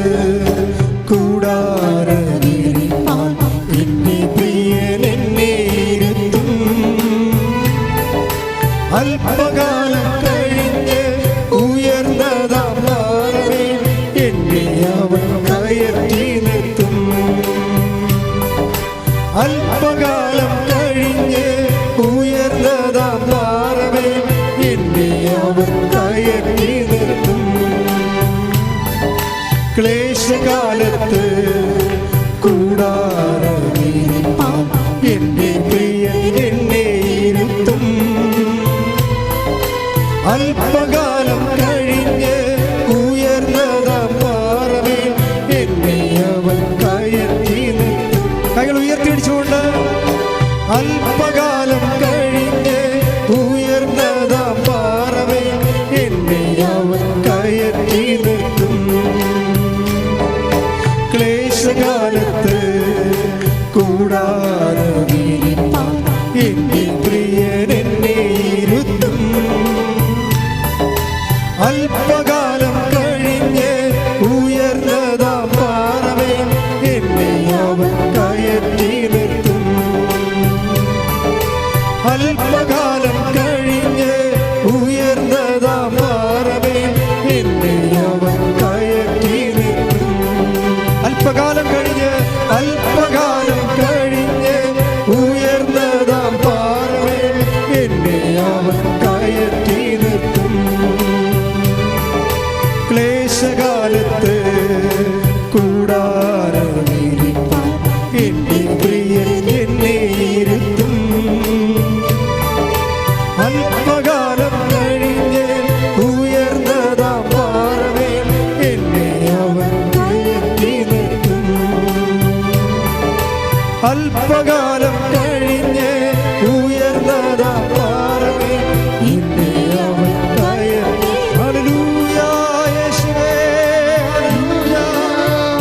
കൂടാര അല്പകാലം കഴിഞ്ഞ് ഉയർന്നതാം പാറമേൽ എന്നെ അവൻ കയറ്റി നിർത്തും. അല്പകാലം കഴിഞ്ഞ് ഉയർന്നതാം പാറമേൽ എന്നെ അവൻ കയറ്റി നിർത്തും. ക്ലേശകാലത്ത് കൂടാര എന്റെ പ്രിയൻ എന്നെ ഇരുത്തും. അല്പകാലം കഴിഞ്ഞ് ഉയർന്നതാം പാറമേൽ എന്നെ അവൻ കയറ്റി നിർത്തും. കൈകൾ ഉയർത്തിയടിച്ചുകൊണ്ട് അല്പകാലം കഴിഞ്ഞ് ഉയർന്നതാം പാറമേൽ എന്നെ അവൻ കയറ്റി നിർത്തും. ക്ലേശ അല്പകാലം കഴിഞ്ഞ് ഉയർന്നതാം പാറമേൽ എന്നെ അവൻ കയറ്റി നിർത്തും. അല്പകാലം കഴിഞ്ഞ് ഉയർന്നതാം പാറമേൽ എന്നെ അവൻ കയറ്റി നിർത്തും. ക്ലേശകാലത്ത് കൂടാരമിരിപ്പാൻ എന്റെ പ്രിയൻ എന്നെ ഇരുത്തും. അല്പകാലം കഴിഞ്ഞ് ഉയർന്നതാം പാറമേൽ എന്നെ അവൻ കയറ്റി നിർത്തും. അല്പകാലം കഴിഞ്ഞ് ഉയർന്നതാം പാറമേൽ എന്നെ അവൻ കയറ്റി. ഹല്ലേലൂയ യേശുവേ, ഹല്ലേലൂയ,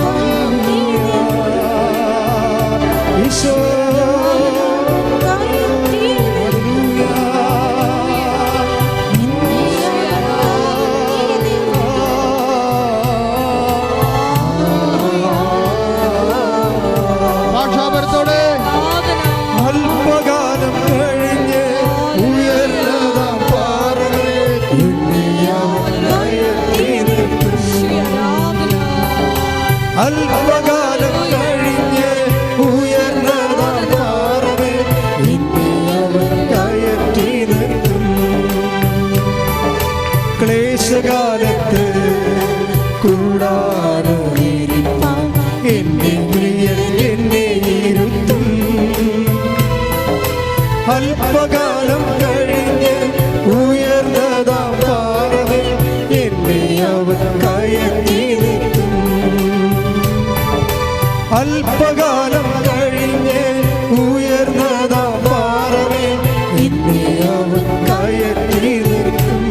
ഹല്ലേലൂയ. ഈശോ ഭാഷാപരത്തോടെ അല്പകാലം കഴിഞ്ഞ് ഉയർന്നതാം പാറമേൽ എന്നെ അവൻ കയറ്റി നിർത്തും. അല്പകാലം കഴിഞ്ഞ് ഉയർന്നതാം പാറമേൽ എന്നെ അവൻ കയറ്റി നിർത്തും. ക്ലേശകാലത്ത് കൂടാരമിരിപ്പാൻ എന്റെ പ്രിയൻ എന്നെ ഇരുത്തും. അല്പകാലം കഴിഞ്ഞ് ഉയർന്നതാം പാറമേൽ എന്നെ അവൻ കയറ്റി നിർത്തും. അല്പകാലം കഴിഞ്ഞ് ഉയർന്നതാം പാറമേൽ എന്നെ അവൻ കയറ്റി നിർത്തും.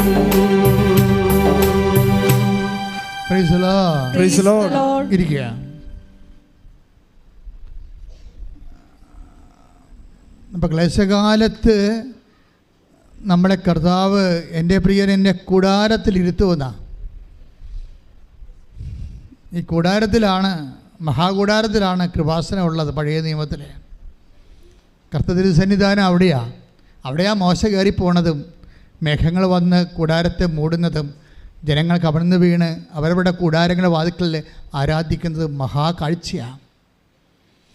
Praise the Lord. Praise the Lord. ഇരിക്കുക. അപ്പം ക്ലേശകാലത്ത് നമ്മളെ കർത്താവ് എൻ്റെ പ്രിയൻ എന്നെ കൂടാരത്തിലിരുത്തുമെന്ന. ഈ കൂടാരത്തിലാണ്, മഹാകൂടാരത്തിലാണ് കൃപാസനം ഉള്ളത്. പഴയ നിയമത്തിൽ കർത്തൃ സന്നിധാനം അവിടെയാ മോശ കയറി പോണതും മേഘങ്ങൾ വന്ന് കൂടാരത്തെ മൂടുന്നതും ജനങ്ങൾ കവർന്നു വീണ് അവരവരുടെ കൂടാരങ്ങളുടെ വാതിൽക്കൽ ആരാധിക്കുന്നത് മഹാകാഴ്ചയാണ്.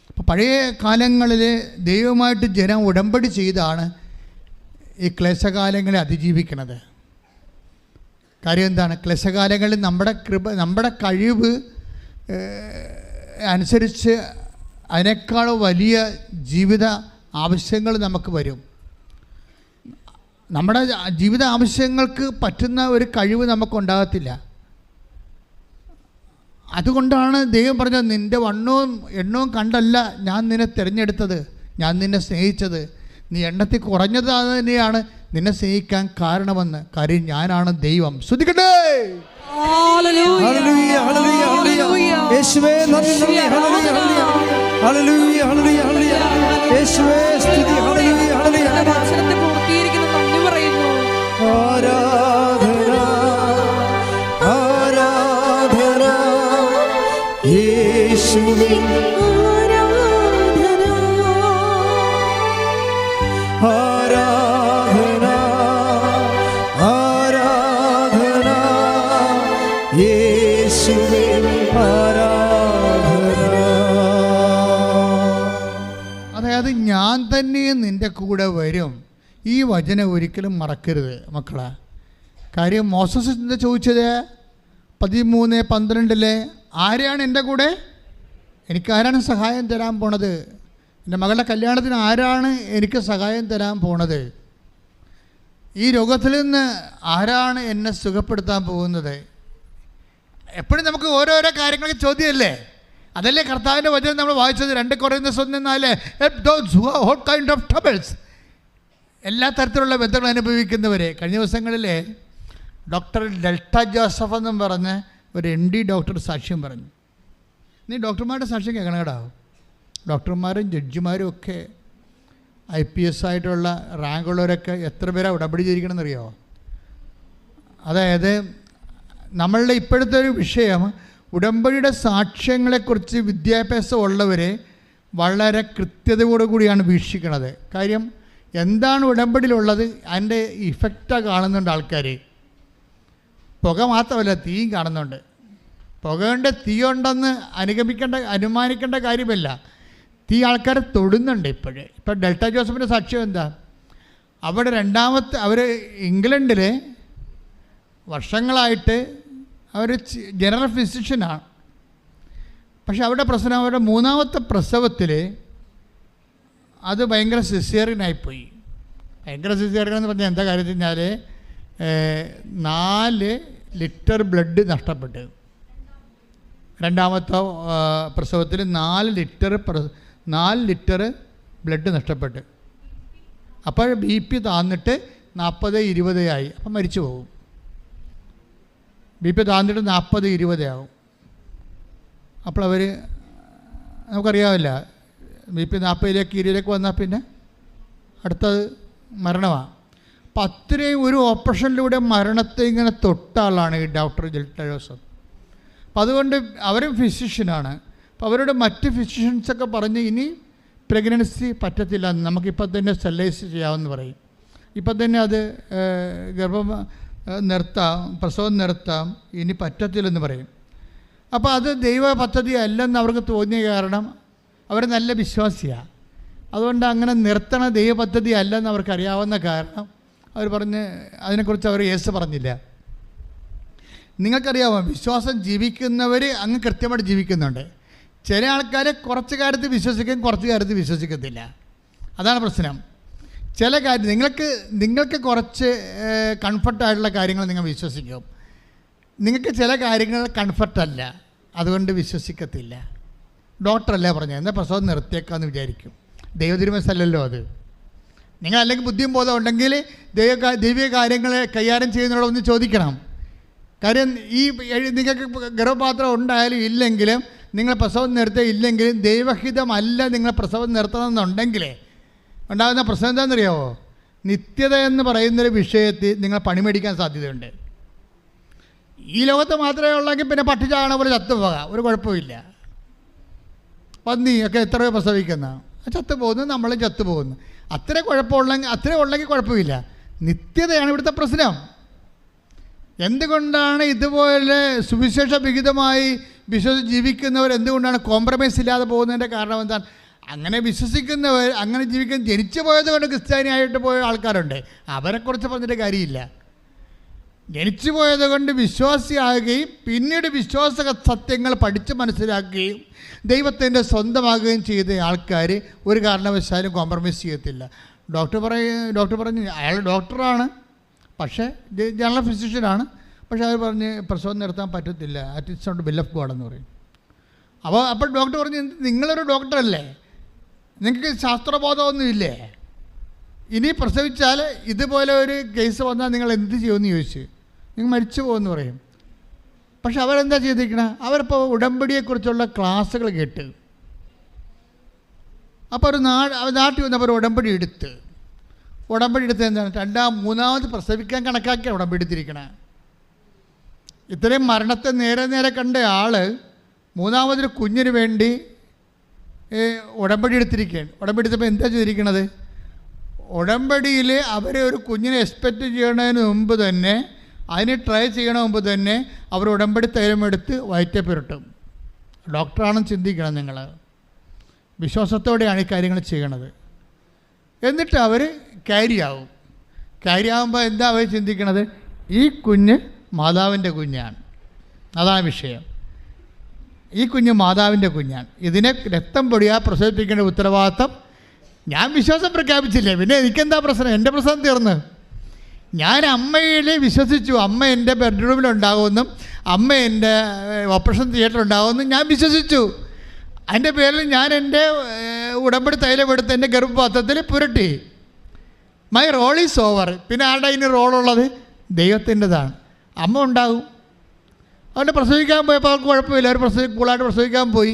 അപ്പോൾ പഴയ കാലങ്ങളിൽ ദൈവമായിട്ട് ജനം ഉടമ്പടി ചെയ്താണ് ഈ ക്ലേശകാലങ്ങളെ അതിജീവിക്കുന്നത്. കാര്യം എന്താണ്? ക്ലേശകാലങ്ങളിൽ നമ്മുടെ കഴിവ് അനുസരിച്ച് അതിനേക്കാൾ വലിയ ജീവിത ആവശ്യങ്ങൾ നമുക്ക് വരും. നമ്മുടെ ജീവിത ആവശ്യങ്ങൾക്ക് പറ്റുന്ന ഒരു കഴിവ് നമുക്കുണ്ടാകത്തില്ല. അതുകൊണ്ടാണ് ദൈവം പറഞ്ഞത്, നിൻ്റെ വണ്ണവും എണ്ണവും കണ്ടല്ല ഞാൻ നിന്നെ തിരഞ്ഞെടുത്തത്, ഞാൻ നിന്നെ സ്നേഹിച്ചത്. നീ എണ്ണത്തിൽ കുറഞ്ഞത് അത് തന്നെയാണ് നിന്നെ സ്നേഹിക്കാൻ കാരണമെന്ന്. കാര്യം ഞാനാണ് ദൈവം. ശ്രദ്ധിക്കട്ടെ. ഹല്ലേലൂയ, ഹല്ലേലൂയ, ഹല്ലേലൂയ. യേശുവേ നന്ദി, ഹല്ലേലൂയ, ഹല്ലേലൂയ, ഹല്ലേലൂയ, ഹല്ലേലൂയ. യേശുവേ സ്തുതി, ഹല്ലേലൂയ, ഹല്ലേലൂയ. വചനത്തെ പൂർത്തീകരിക്കുന്ന നന്ദി പറയുന്നു. ആരാധന, ആരാധന യേശുവേ, ആരാധന, ആരാധന യേശുവേ, ആരാധന. അതായത് ഞാൻ തന്നെ നിൻ്റെ കൂടെ വരും. ഈ വചനം ഒരിക്കലും മറക്കരുത് മക്കളെ. കാര്യം മോസസ് എന്താ ചോദിച്ചത്? 13:12 ആരെയാണ് എൻ്റെ കൂടെ? എനിക്ക് ആരാണ് സഹായം തരാൻ പോണത്? എൻ്റെ മകളുടെ കല്യാണത്തിന് ആരാണ് എനിക്ക് സഹായം തരാൻ പോണത്? ഈ രോഗത്തിൽ നിന്ന് ആരാണ് എന്നെ സുഖപ്പെടുത്താൻ പോകുന്നത്? എപ്പോഴും നമുക്ക് ഓരോരോ കാര്യങ്ങൾക്ക് ചോദ്യമല്ലേ? അതല്ലേ കർത്താവിൻ്റെ വചനം നമ്മൾ വായിച്ചത്. 2 Corinthians 1:4 എല്ലാ തരത്തിലുള്ള ബന്ധങ്ങൾ അനുഭവിക്കുന്നവരെ. കഴിഞ്ഞ ദിവസങ്ങളിൽ ഡോക്ടർ ഡെൽറ്റ ജോസഫ് എന്നും പറഞ്ഞ് ഒരു MD ഡോക്ടർ സാക്ഷ്യം പറഞ്ഞു. നീ ഡോക്ടർമാരുടെ സാക്ഷ്യം കേൾക്കണം കേട്ടോ. ഡോക്ടർമാരും ജഡ്ജിമാരും ഒക്കെ IPS ആയിട്ടുള്ള റാങ്കുള്ളവരൊക്കെ എത്ര പേരാണ് ഉടമ്പടി ചെയ്തിരിക്കണമെന്നറിയാമോ? അതായത് നമ്മളുടെ ഇപ്പോഴത്തെ ഒരു വിഷയം ഉടമ്പടിയുടെ സാക്ഷ്യങ്ങളെക്കുറിച്ച് വിദ്യാഭ്യാസം ഉള്ളവരെ വളരെ കൃത്യതയോടുകൂടിയാണ് വീക്ഷിക്കുന്നത്. കാര്യം എന്താണ് ഉടമ്പടിയിലുള്ളത്? അതിൻ്റെ ഇഫക്റ്റാണ് കാണുന്നുണ്ട് ആൾക്കാർ. പുക മാത്രമല്ല, തീയും കാണുന്നുണ്ട്. പുകയുടെ തീ ഉണ്ടെന്ന് അനുമാനിക്കേണ്ട കാര്യമല്ല. തീ ആൾക്കാരെ തൊടുന്നുണ്ട്. ഇപ്പോൾ ഡെൽറ്റ ജോസഫിൻ്റെ സാക്ഷ്യം എന്താ? അവിടെ അവർ ഇംഗ്ലണ്ടിൽ വർഷങ്ങളായിട്ട് അവർ ജനറൽ ഫിസിഷ്യനാണ്. പക്ഷെ അവരുടെ പ്രശ്നം, അവരുടെ 3ാമത്തെ പ്രസവത്തിൽ അത് ഭയങ്കര സിസേറിയനായിപ്പോയി. ഭയങ്കര സിസേറിയൻ എന്ന് പറഞ്ഞാൽ എന്താ കാര്യം വെച്ച് കഴിഞ്ഞാൽ 4 ലിറ്റർ ബ്ലഡ് നഷ്ടപ്പെട്ടു. 2ാമത്തെ പ്രസവത്തിൽ 4 ലിറ്റർ ബ്ലഡ് നഷ്ടപ്പെട്ടു. അപ്പോൾ BP താന്നിട്ട് 40-20 ആയി. അപ്പം മരിച്ചു പോകും. BP താന്നിട്ട് 40-20 ആവും. അപ്പോൾ അവർ, നമുക്കറിയാവില്ല, BP 40-20 വന്നാൽ പിന്നെ അടുത്തത് മരണമാണ്. അപ്പം അത്രയും ഒരു ഓപ്പറേഷനിലൂടെ മരണത്തെ ഇങ്ങനെ തൊട്ട ആളാണ് ഈ ഡോക്ടർ ഡെൽറ്റ ജോസഫ്. അപ്പം അതുകൊണ്ട് അവരും ഫിസിഷ്യനാണ്. അപ്പോൾ അവരോട് മറ്റ് ഫിസിഷ്യൻസൊക്കെ പറഞ്ഞ് ഇനി പ്രഗ്നൻസി പറ്റത്തില്ല, നമുക്കിപ്പോൾ തന്നെ സ്റ്റെറിലൈസ് ചെയ്യാമെന്ന് പറയും. ഇപ്പം തന്നെ അത് ഗർഭം നിർത്താം, പ്രസവം നിർത്താം, ഇനി പറ്റത്തില്ലെന്ന് പറയും. അപ്പോൾ അത് ദൈവ പദ്ധതി അല്ലെന്ന് അവർക്ക് തോന്നിയ കാരണം അവർ നല്ല വിശ്വാസിയാണ്. അതുകൊണ്ട് അങ്ങനെ നിർത്തണ ദൈവ പദ്ധതി അല്ലെന്ന് അവർക്കറിയാവുന്ന കാരണം അവർ പറഞ്ഞ് അതിനെക്കുറിച്ച് അവർ യേശു പറഞ്ഞില്ല. നിങ്ങൾക്കറിയാമോ, വിശ്വാസം ജീവിക്കുന്നവർ അങ്ങ് കൃത്യമായിട്ട് ജീവിക്കുന്നുണ്ട്. ചില ആൾക്കാർ കുറച്ച് കാര്യത്തിൽ വിശ്വസിക്കും, കുറച്ച് കാര്യത്തിൽ വിശ്വസിക്കത്തില്ല. അതാണ് പ്രശ്നം. ചില കാര്യം നിങ്ങൾക്ക് കുറച്ച് കംഫർട്ടായിട്ടുള്ള കാര്യങ്ങൾ നിങ്ങൾ വിശ്വസിക്കും. നിങ്ങൾക്ക് ചില കാര്യങ്ങൾ കംഫർട്ടല്ല, അതുകൊണ്ട് വിശ്വസിക്കത്തില്ല. ഡോക്ടറല്ലേ പറഞ്ഞത്, എന്നാൽ പ്രസവം നിർത്തിയേക്കാമെന്ന് വിചാരിക്കും. ദൈവതിരുമനസ്സല്ലല്ലോ അത്. നിങ്ങൾ അല്ലെങ്കിൽ ബുദ്ധിയും ബോധം ഉണ്ടെങ്കിൽ ദൈവിക കാര്യങ്ങളെ കൈകാര്യം ചെയ്യുന്നതോടൊന്ന് ചോദിക്കണം. കാര്യം ഈ നിങ്ങൾക്ക് ഗർഭപാത്രം ഉണ്ടായാലും ഇല്ലെങ്കിലും നിങ്ങൾ പ്രസവം നിർത്തിയില്ലെങ്കിലും ദൈവഹിതമല്ല നിങ്ങൾ പ്രസവം നിർത്തണമെന്നുണ്ടെങ്കിൽ ഉണ്ടാകുന്ന പ്രശ്നം എന്താണെന്നറിയാമോ? നിത്യത എന്ന് പറയുന്നൊരു വിഷയത്തിൽ നിങ്ങൾ പണിമേടിക്കാൻ സാധ്യതയുണ്ട്. ഈ ലോകത്ത് മാത്രമേ ഉള്ളെങ്കിൽ പിന്നെ പട്ടിച്ചാകണ പോലെ ചത്തുപോകാം, ഒരു കുഴപ്പമില്ല. പന്നി ഒക്കെ എത്രയോ പ്രസവിക്കുന്ന ചത്തുപോകുന്നു, നമ്മളും ചത്തുപോകുന്നു. അത്ര ഉള്ളെങ്കിൽ കുഴപ്പമില്ല. നിത്യതയാണ് ഇവിടുത്തെ പ്രശ്നം. എന്തുകൊണ്ടാണ് ഇതുപോലെ സുവിശേഷ വിഹിതമായി വിശ്വസിച്ച് ജീവിക്കുന്നവർ എന്തുകൊണ്ടാണ് കോംപ്രമൈസ് ഇല്ലാതെ പോകുന്നതിൻ്റെ കാരണം എന്താണ്? അങ്ങനെ വിശ്വസിക്കുന്നവർ, അങ്ങനെ ജീവിക്കാൻ ജനിച്ചു പോയത് കൊണ്ട് ക്രിസ്ത്യാനിയായിട്ട് പോയ ആൾക്കാരുണ്ട്. അവരെക്കുറിച്ച് പറഞ്ഞിട്ട് കാര്യമില്ല. ജനിച്ചു പോയത് കൊണ്ട് വിശ്വാസിയാകുകയും പിന്നീട് വിശ്വാസ സത്യങ്ങൾ പഠിച്ച് മനസ്സിലാക്കുകയും ദൈവത്തിൻ്റെ സ്വന്തമാകുകയും ചെയ്ത ആൾക്കാർ ഒരു കാരണവശാലും കോംപ്രമൈസ് ചെയ്യത്തില്ല. ഡോക്ടർ പറഞ്ഞു അയാൾ ഡോക്ടറാണ്, പക്ഷേ ജനറൽ ഫിസിഷ്യനാണ്, പക്ഷേ അവർ പറഞ്ഞ് പ്രസവം നിർത്താൻ പറ്റത്തില്ല, it's not bill of God എന്ന് പറയും. അപ്പോൾ ഡോക്ടർ പറഞ്ഞു, നിങ്ങളൊരു ഡോക്ടറല്ലേ, നിങ്ങൾക്ക് ശാസ്ത്രബോധമൊന്നുമില്ലേ, ഇനി പ്രസവിച്ചാൽ ഇതുപോലെ ഒരു കേസ് വന്നാൽ നിങ്ങൾ എന്ത് ചെയ്യുമെന്ന് ചോദിച്ചു. നിങ്ങൾ മരിച്ചു പോകുമെന്ന് പറയും. പക്ഷെ അവരെന്താ ചെയ്തിരിക്കണം? അവരിപ്പോൾ ഉടമ്പടിയെക്കുറിച്ചുള്ള ക്ലാസ്സുകൾ കേട്ട്, അപ്പോൾ ഒരു നാട്ടിൽ വന്നപ്പോൾ ഒരു ഉടമ്പടി എടുത്ത് എന്താണ്, മൂന്നാമത് പ്രസവിക്കാൻ കണക്കാക്കിയാണ് ഉടമ്പടി എടുത്തിരിക്കണേ. ഇത്രയും മരണത്തെ നേരെ കണ്ട ആൾ മൂന്നാമതൊരു കുഞ്ഞിന് വേണ്ടി ഉടമ്പടി എടുത്തിരിക്കുകയാണ്. ഉടമ്പടി എടുത്തപ്പോൾ എന്താ ചെയ്തിരിക്കണത്? ഉടമ്പടിയിൽ അവരെ ഒരു കുഞ്ഞിനെ എക്സ്പെക്റ്റ് ചെയ്യണതിന് മുമ്പ് തന്നെ, അതിന് ട്രൈ ചെയ്യണ മുമ്പ് തന്നെ അവർ ഉടമ്പടി തൈലമെടുത്ത് വയറ്റെ പുരട്ടും. ഡോക്ടറാണെന്ന് ചിന്തിക്കണം നിങ്ങൾ. വിശ്വാസത്തോടെയാണ് ഈ കാര്യങ്ങൾ ചെയ്യണത്. എന്നിട്ട് അവർ ക്യാരി ആകുമ്പോൾ എന്താ അവർ ചിന്തിക്കണത്? ഈ കുഞ്ഞ് മാതാവിൻ്റെ കുഞ്ഞാണ്. അതാണ് വിഷയം. ഈ കുഞ്ഞ് മാതാവിൻ്റെ കുഞ്ഞാണ്. ഇതിനെ രക്തം പൊടിയാ പ്രസവിപ്പിക്കേണ്ട ഉത്തരവാദിത്തം. ഞാൻ വിശ്വാസം പ്രഖ്യാപിച്ചില്ലേ, പിന്നെ എനിക്കെന്താ പ്രശ്നം? എൻ്റെ പ്രശ്നം തീർന്ന്. ഞാൻ അമ്മയിൽ വിശ്വസിച്ചു. അമ്മ എൻ്റെ ബെഡ്റൂമിലുണ്ടാകുമെന്നും അമ്മ എൻ്റെ ഓപ്പറേഷൻ തിയേറ്ററിലുണ്ടാകുമെന്നും ഞാൻ വിശ്വസിച്ചു. അതിൻ്റെ പേരിൽ ഞാൻ എൻ്റെ ഉടമ്പടി തൈലമെടുത്ത് എൻ്റെ ഗർഭപാത്രത്തിൽ പുരട്ടി. My role is over. പിന്നെ ആരുടെ അതിന് റോളുള്ളത്? ദൈവത്തിൻ്റെതാണ്. അമ്മ ഉണ്ടാകും. അവരുടെ പ്രസവിക്കാൻ പോയപ്പോൾ അവർക്ക് കുഴപ്പമില്ല, അവർ കൂളായിട്ട് പ്രസവിക്കാൻ പോയി,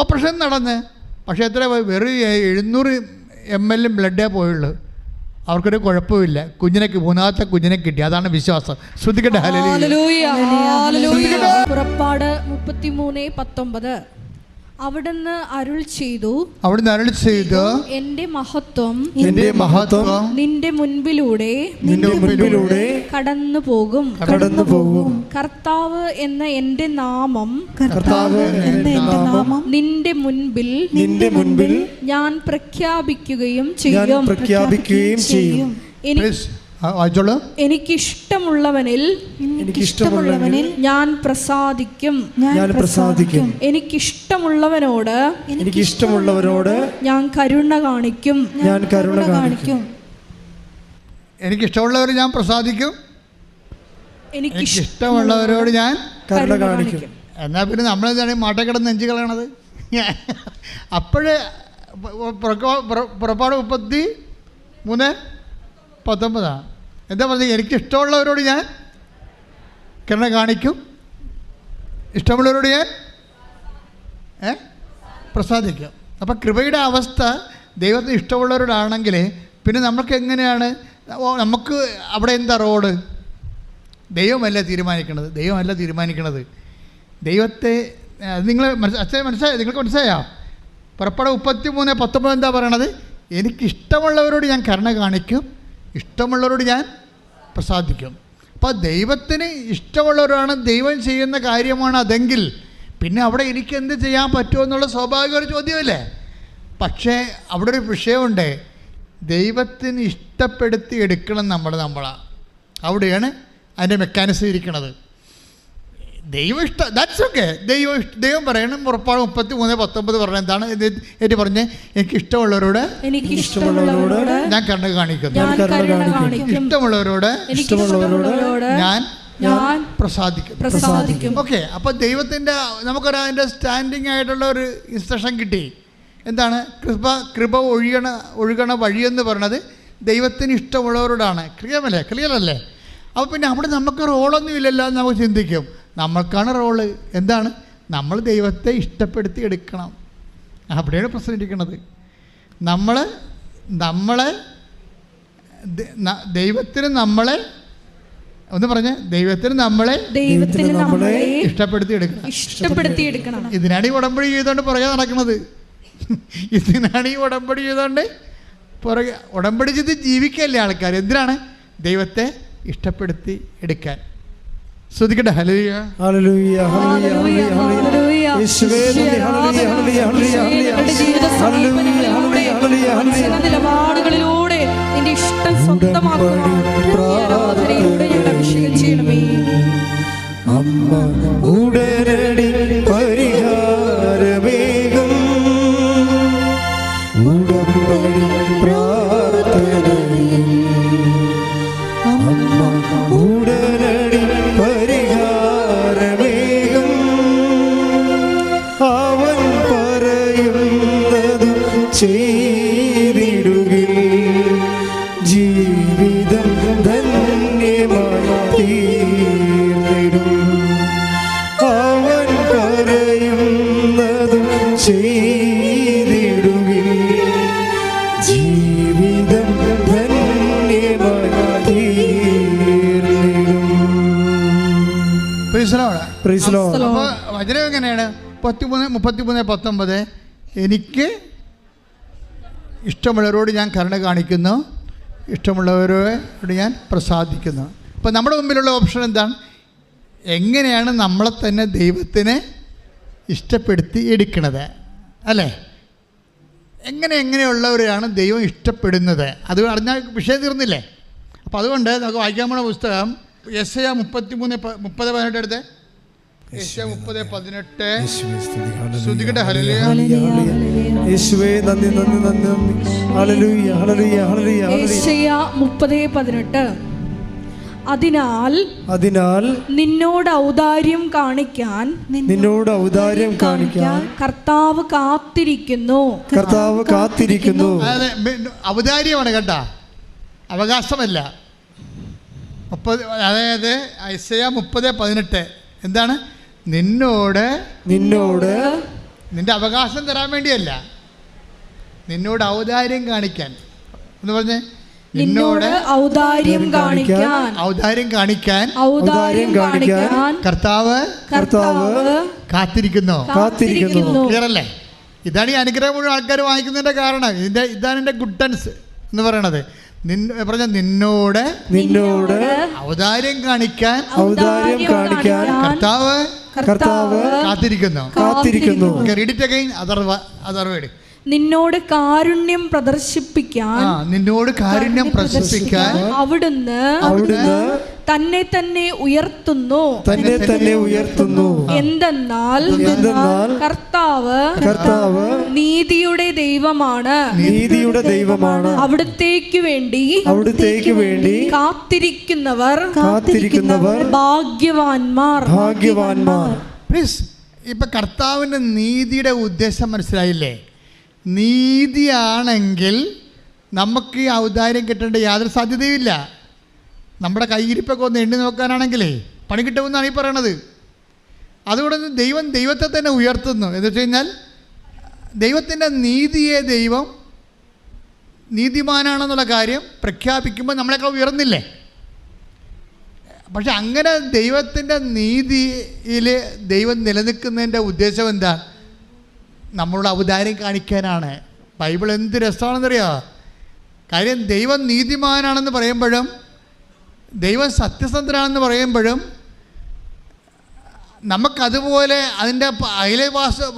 ഓപ്പറേഷൻ നടന്ന്. പക്ഷേ എത്ര വെറും 700 ml ബ്ലഡേ പോയുള്ളൂ. അവർക്കൊരു കുഴപ്പമില്ല. മൂന്നാമത്തെ കുഞ്ഞിനെ കിട്ടി. അതാണ് വിശ്വാസം. ശ്രദ്ധിക്കട്ടെ. പുറപ്പാട് 33:19. അവിടുന്ന് അരുൾ ചെയ്തു, അവിടുന്ന് അരുൾ ചെയ്തു, എന്റെ മഹത്വം നിന്റെ മുൻപിലൂടെ കടന്നു പോകും. കർത്താവ് എന്ന എന്റെ നാമം നിന്റെ മുൻപിൽ ഞാൻ പ്രഖ്യാപിക്കുകയും ചെയ്യും. എനിക്കിഷ്ടമുള്ളവനിൽ ഞാൻ പ്രസാദിക്കും. എനിക്കിഷ്ടമുള്ളവനോട് ഞാൻ കരുണ കാണിക്കും. എനിക്കിഷ്ടമുള്ളവർ ഞാൻ പ്രസാദിക്കും. എനിക്കിഷ്ടമുള്ളവരോട് ഞാൻ കരുണ കാണിക്കും. എന്നാൽ പിന്നെ നമ്മളെന്താണ് മാട്ടക്കിടന്ന് നെഞ്ചു കളയണത്? അപ്പോഴേ പുറപ്പാട് 33:19 എന്താ പറഞ്ഞത്? എനിക്കിഷ്ടമുള്ളവരോട് ഞാൻ കരുണ കാണിക്കും, ഇഷ്ടമുള്ളവരോട് ഞാൻ പ്രസാദിക്കും. അപ്പം കൃപയുടെ അവസ്ഥ ദൈവത്തിന് ഇഷ്ടമുള്ളവരോടാണെങ്കിൽ പിന്നെ നമുക്ക് എങ്ങനെയാണ്? നമുക്ക് അവിടെ എന്താ റോഡ്? ദൈവമല്ല തീരുമാനിക്കണത്. ദൈവത്തെ നിങ്ങൾ മനസ്സിലായോ? നിങ്ങൾക്ക് മനസ്സിലായോ? പുറപ്പാട് 33:19 എന്താ പറയണത്? എനിക്കിഷ്ടമുള്ളവരോട് ഞാൻ കരുണ കാണിക്കും, ഇഷ്ടമുള്ളവരോട് ഞാൻ പ്രസാദിക്കും. അപ്പോൾ ദൈവത്തിന് ഇഷ്ടമുള്ളവരാണ് ദൈവം ചെയ്യുന്ന കാര്യമാണ് അതെങ്കിൽ പിന്നെ അവിടെ എനിക്ക് എന്ത് ചെയ്യാൻ പറ്റുമോ എന്നുള്ള സ്വാഭാവിക ഒരു ചോദ്യമല്ലേ? പക്ഷേ അവിടെ ഒരു വിഷയമുണ്ട്. ദൈവത്തിന് ഇഷ്ടപ്പെടുത്തി എടുക്കണം നമ്മളാണ്. അവിടെയാണ് അതിൻ്റെ മെക്കാനിസം ഇരിക്കുന്നത്. That's okay. ദൈവം പറയണം. പുറപ്പാട് 33:19 പറഞ്ഞ എന്താണ്? എനിക്ക് പറഞ്ഞ് എനിക്കിഷ്ടമുള്ളവരോട് ഞാൻ കരുണ കാണിക്കുന്നു, ഇഷ്ടമുള്ളവരോട് ഞാൻ പ്രസാദിക്കും. ഓക്കെ. അപ്പോൾ ദൈവത്തിൻ്റെ നമുക്കൊരു അതിൻ്റെ സ്റ്റാൻഡിങ് ആയിട്ടുള്ള ഒരു ഇൻസ്ട്രക്ഷൻ കിട്ടി. എന്താണ്? കൃപ ഒഴുകണ വഴിയെന്ന് പറയണത് ദൈവത്തിന് ഇഷ്ടമുള്ളവരോടാണ്. ക്ലിയർ അല്ലേ? അപ്പോൾ പിന്നെ അവിടെ നമുക്ക് റോളൊന്നും ഇല്ലല്ലോ എന്ന് നമുക്ക് ചിന്തിക്കും. നമ്മൾക്കാണ് റോള്. എന്താണ്? നമ്മൾ ദൈവത്തെ ഇഷ്ടപ്പെടുത്തി എടുക്കണം. അവിടെയാണ് പ്രശ്നം ഇരിക്കുന്നത്. ദൈവത്തിന് നമ്മളെ ഒന്ന് പറഞ്ഞേ, ദൈവത്തിന് നമ്മളെ ഇഷ്ടപ്പെടുത്തി എടുക്കണം. ഇതിനാണ് ഈ ഉടമ്പടി ചെയ്തുകൊണ്ട് പുറകെ നടക്കുന്നത്. പുറകെ ഉടമ്പടി ചെയ്ത് ജീവിക്കല്ലേ ആൾക്കാർ. എന്തിനാണ്? ദൈവത്തെ ഇഷ്ടപ്പെടുത്തി എടുക്കാൻ. ശ്രദ്ധിക്കട്ടെ. ഹല്ലേലൂയ, ഹല്ലേലൂയ, ഹല്ലേലൂയ, ഹല്ലേലൂയ. യേശുവേ നന്ദി. ഹല്ലേലൂയ, ഹല്ലേലൂയ, ഹല്ലേലൂയ, ഹല്ലേലൂയ, ഹല്ലേലൂയ. നിലപാടുകളിലൂടെ നിന്റെ ഇഷ്ടം സ്വന്തമാക്കുവാൻ ആരാധനയിലൂടെ ഞങ്ങളെ അഭിഷേകം ചെയ്യണമേ. അമ്മ ഉടനടി പരിഹാരമേകും ഉടമ്പടി പ്രാർത്ഥനയിൽ അമ്മ ഉടനടി പരിഹാരമേകും. അവൻ പറയുന്നത് ചെയ്തിടുകിൽ ജീവിതം ധന്യമായി തീർന്നിടും. അവൻ പറയുന്നത് ചെയ്തിടുകിൽ ജീവിതം ധന്യമായി തീർന്നിടും. അപ്പോൾ വചനം എങ്ങനെയാണ്? 33:19 എനിക്ക് ഇഷ്ടമുള്ളവരോട് ഞാൻ കരുണ കാണിക്കുന്നു, ഇഷ്ടമുള്ളവരോട് ഞാൻ പ്രസാദിക്കുന്നു. അപ്പോൾ നമ്മുടെ മുമ്പിലുള്ള ഓപ്ഷൻ എന്താണ്? എങ്ങനെയാണ് നമ്മളെ തന്നെ ദൈവത്തിന് ഇഷ്ടപ്പെടുത്തി എടുക്കുന്നത് അല്ലേ? എങ്ങനെയുള്ളവരെയാണ് ദൈവം ഇഷ്ടപ്പെടുന്നത്? അത് അറിഞ്ഞാൽ വിഷയം തീർന്നില്ലേ? അപ്പോൾ അതുകൊണ്ട് നമുക്ക് വായിക്കാൻ പോകുന്ന പുസ്തകം യെശയ്യാ 33:30-18 എടുത്ത്. യെശയ്യാ 30:18. ശ്രദ്ധിക്കട്ടെ. ഹല്ലേലൂയ, യേശുവേ നന്ദി, നന്ദി, നന്ദി. ഹല്ലേലൂയ, ഹല്ലേലൂയ, ഹല്ലേലൂയ. യെശയ്യാ 30:18. അതിനാൽ നിന്നോട് ഔദാര്യം കാണിക്കാൻ കർത്താവ് കാത്തിരിക്കുന്നു. ഔദാര്യമാണ് കേട്ടാ, അവകാശമല്ല. അതായത് യെശയ്യാ 30:18 എന്താണ്? നിന്നോട് നിന്റെ അവകാശം തരാൻ വേണ്ടിയല്ല, നിന്നോട് ഔദാര്യം കാണിക്കാൻ എന്ന് പറഞ്ഞേ. നിന്നോട് ഔദാര്യം കാണിക്കാൻ കർത്താവ് കാത്തിരിക്കുന്നു. ക്ലിയർ അല്ലേ? ഇതാണ് ഈ അനുഗ്രഹം മുഴുവൻ ആൾക്കാർ വാങ്ങിക്കുന്നതിന്റെ കാരണം. ഇതാണ് എൻ്റെ ഗുഡൻസ് എന്ന് പറയണത്. നിന്നോട് ഔദാര്യം കാണിക്കാൻ കർത്താവ് കാത്തിരിക്കുന്നു. Read it again, other word. നിന്നോട് കാരുണ്യം പ്രദർശിപ്പിക്കാൻ അവിടുന്ന് തന്നെ തന്നെ ഉയർത്തുന്നു. എന്തെന്നാൽ കർത്താവ് നീതിയുടെ ദൈവമാണ്. അവിടുത്തേക്ക് വേണ്ടി കാത്തിരിക്കുന്നവർ ഭാഗ്യവാന്മാർ. പ്ലീസ്, ഇപ്പൊ കർത്താവിന്റെ നീതിയുടെ ഉദ്ദേശം മനസ്സിലായില്ലേ? നീതിയാണെങ്കിൽ നമുക്ക് ഈ ഔദാര്യം കിട്ടേണ്ട യാതൊരു സാധ്യതയുമില്ല. നമ്മുടെ കയ്യിരിപ്പൊക്കെ ഒന്ന് എണ്ണി നോക്കാനാണെങ്കിലേ പണി കിട്ടുമെന്നാണ് ഈ പറയണത്. അതുകൊണ്ട് ദൈവത്തെ തന്നെ ഉയർത്തുന്നു. എന്ന് വെച്ച് കഴിഞ്ഞാൽ ദൈവത്തിൻ്റെ നീതിയെ ദൈവം നീതിമാനാണെന്നുള്ള കാര്യം പ്രഖ്യാപിക്കുമ്പോൾ നമ്മളെക്കാൾ ഉയർന്നില്ലേ? പക്ഷെ അങ്ങനെ ദൈവത്തിൻ്റെ നീതിയിൽ ദൈവം നിലനിൽക്കുന്നതിൻ്റെ ഉദ്ദേശം എന്താ? നമ്മളോട് ഔദാര്യം കാണിക്കാനാണ്. ബൈബിൾ എന്ത് രസമാണെന്നറിയോ? കാര്യം ദൈവം നീതിമാനാണെന്ന് പറയുമ്പോഴും ദൈവം സത്യസന്ധനാണെന്ന് പറയുമ്പോഴും നമുക്കതുപോലെ അതിൻ്റെ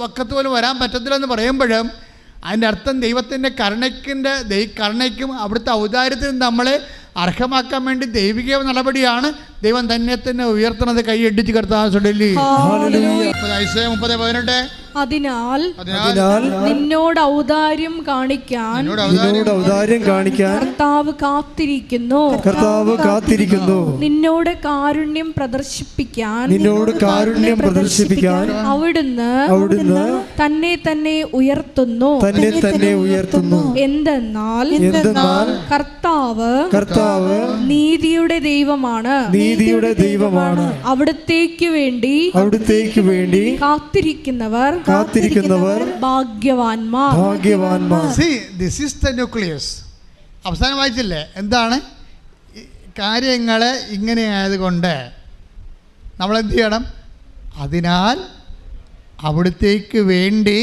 വക്കത്ത് പോലും വരാൻ പറ്റത്തില്ലെന്ന് പറയുമ്പോഴും അതിൻ്റെ അർത്ഥം ദൈവത്തിൻ്റെ കരുണയ്ക്കും അവിടുത്തെ ഔദാര്യത്തിനും നമ്മളെ അർഹമാക്കാൻ വേണ്ടി ദൈവിക നടപടിയാണ് ദൈവം തന്നെ ഉയർത്തുന്നത്. കൈയടിച്ച് കർത്താവ് ചൊല്ലി. അതിനാൽ നിന്നോട് ഔദാര്യം കാണിക്കാൻ കർത്താവ് കാത്തിരിക്കുന്നു. നിന്നോട് കാരുണ്യം പ്രദർശിപ്പിക്കാൻ അവിടുന്ന് തന്നെ തന്നെ ഉയർത്തുന്നു. എന്തെന്നാൽ കർത്താവ് നീതിയുടെ ദൈവമാണ്. അവിടുത്തേക്ക് വേണ്ടി കാത്തിരിക്കുന്നവർ ഭാഗ്യവാന്മാർ. See, this is the nucleus. അവസാനം വായിച്ചില്ലേ? എന്താണ് കാര്യങ്ങൾ ഇങ്ങനെ ആയതുകൊണ്ട് നമ്മൾ എന്ത് ചെയ്യണം? അതിനാൽ അവിടുത്തേക്ക് വേണ്ടി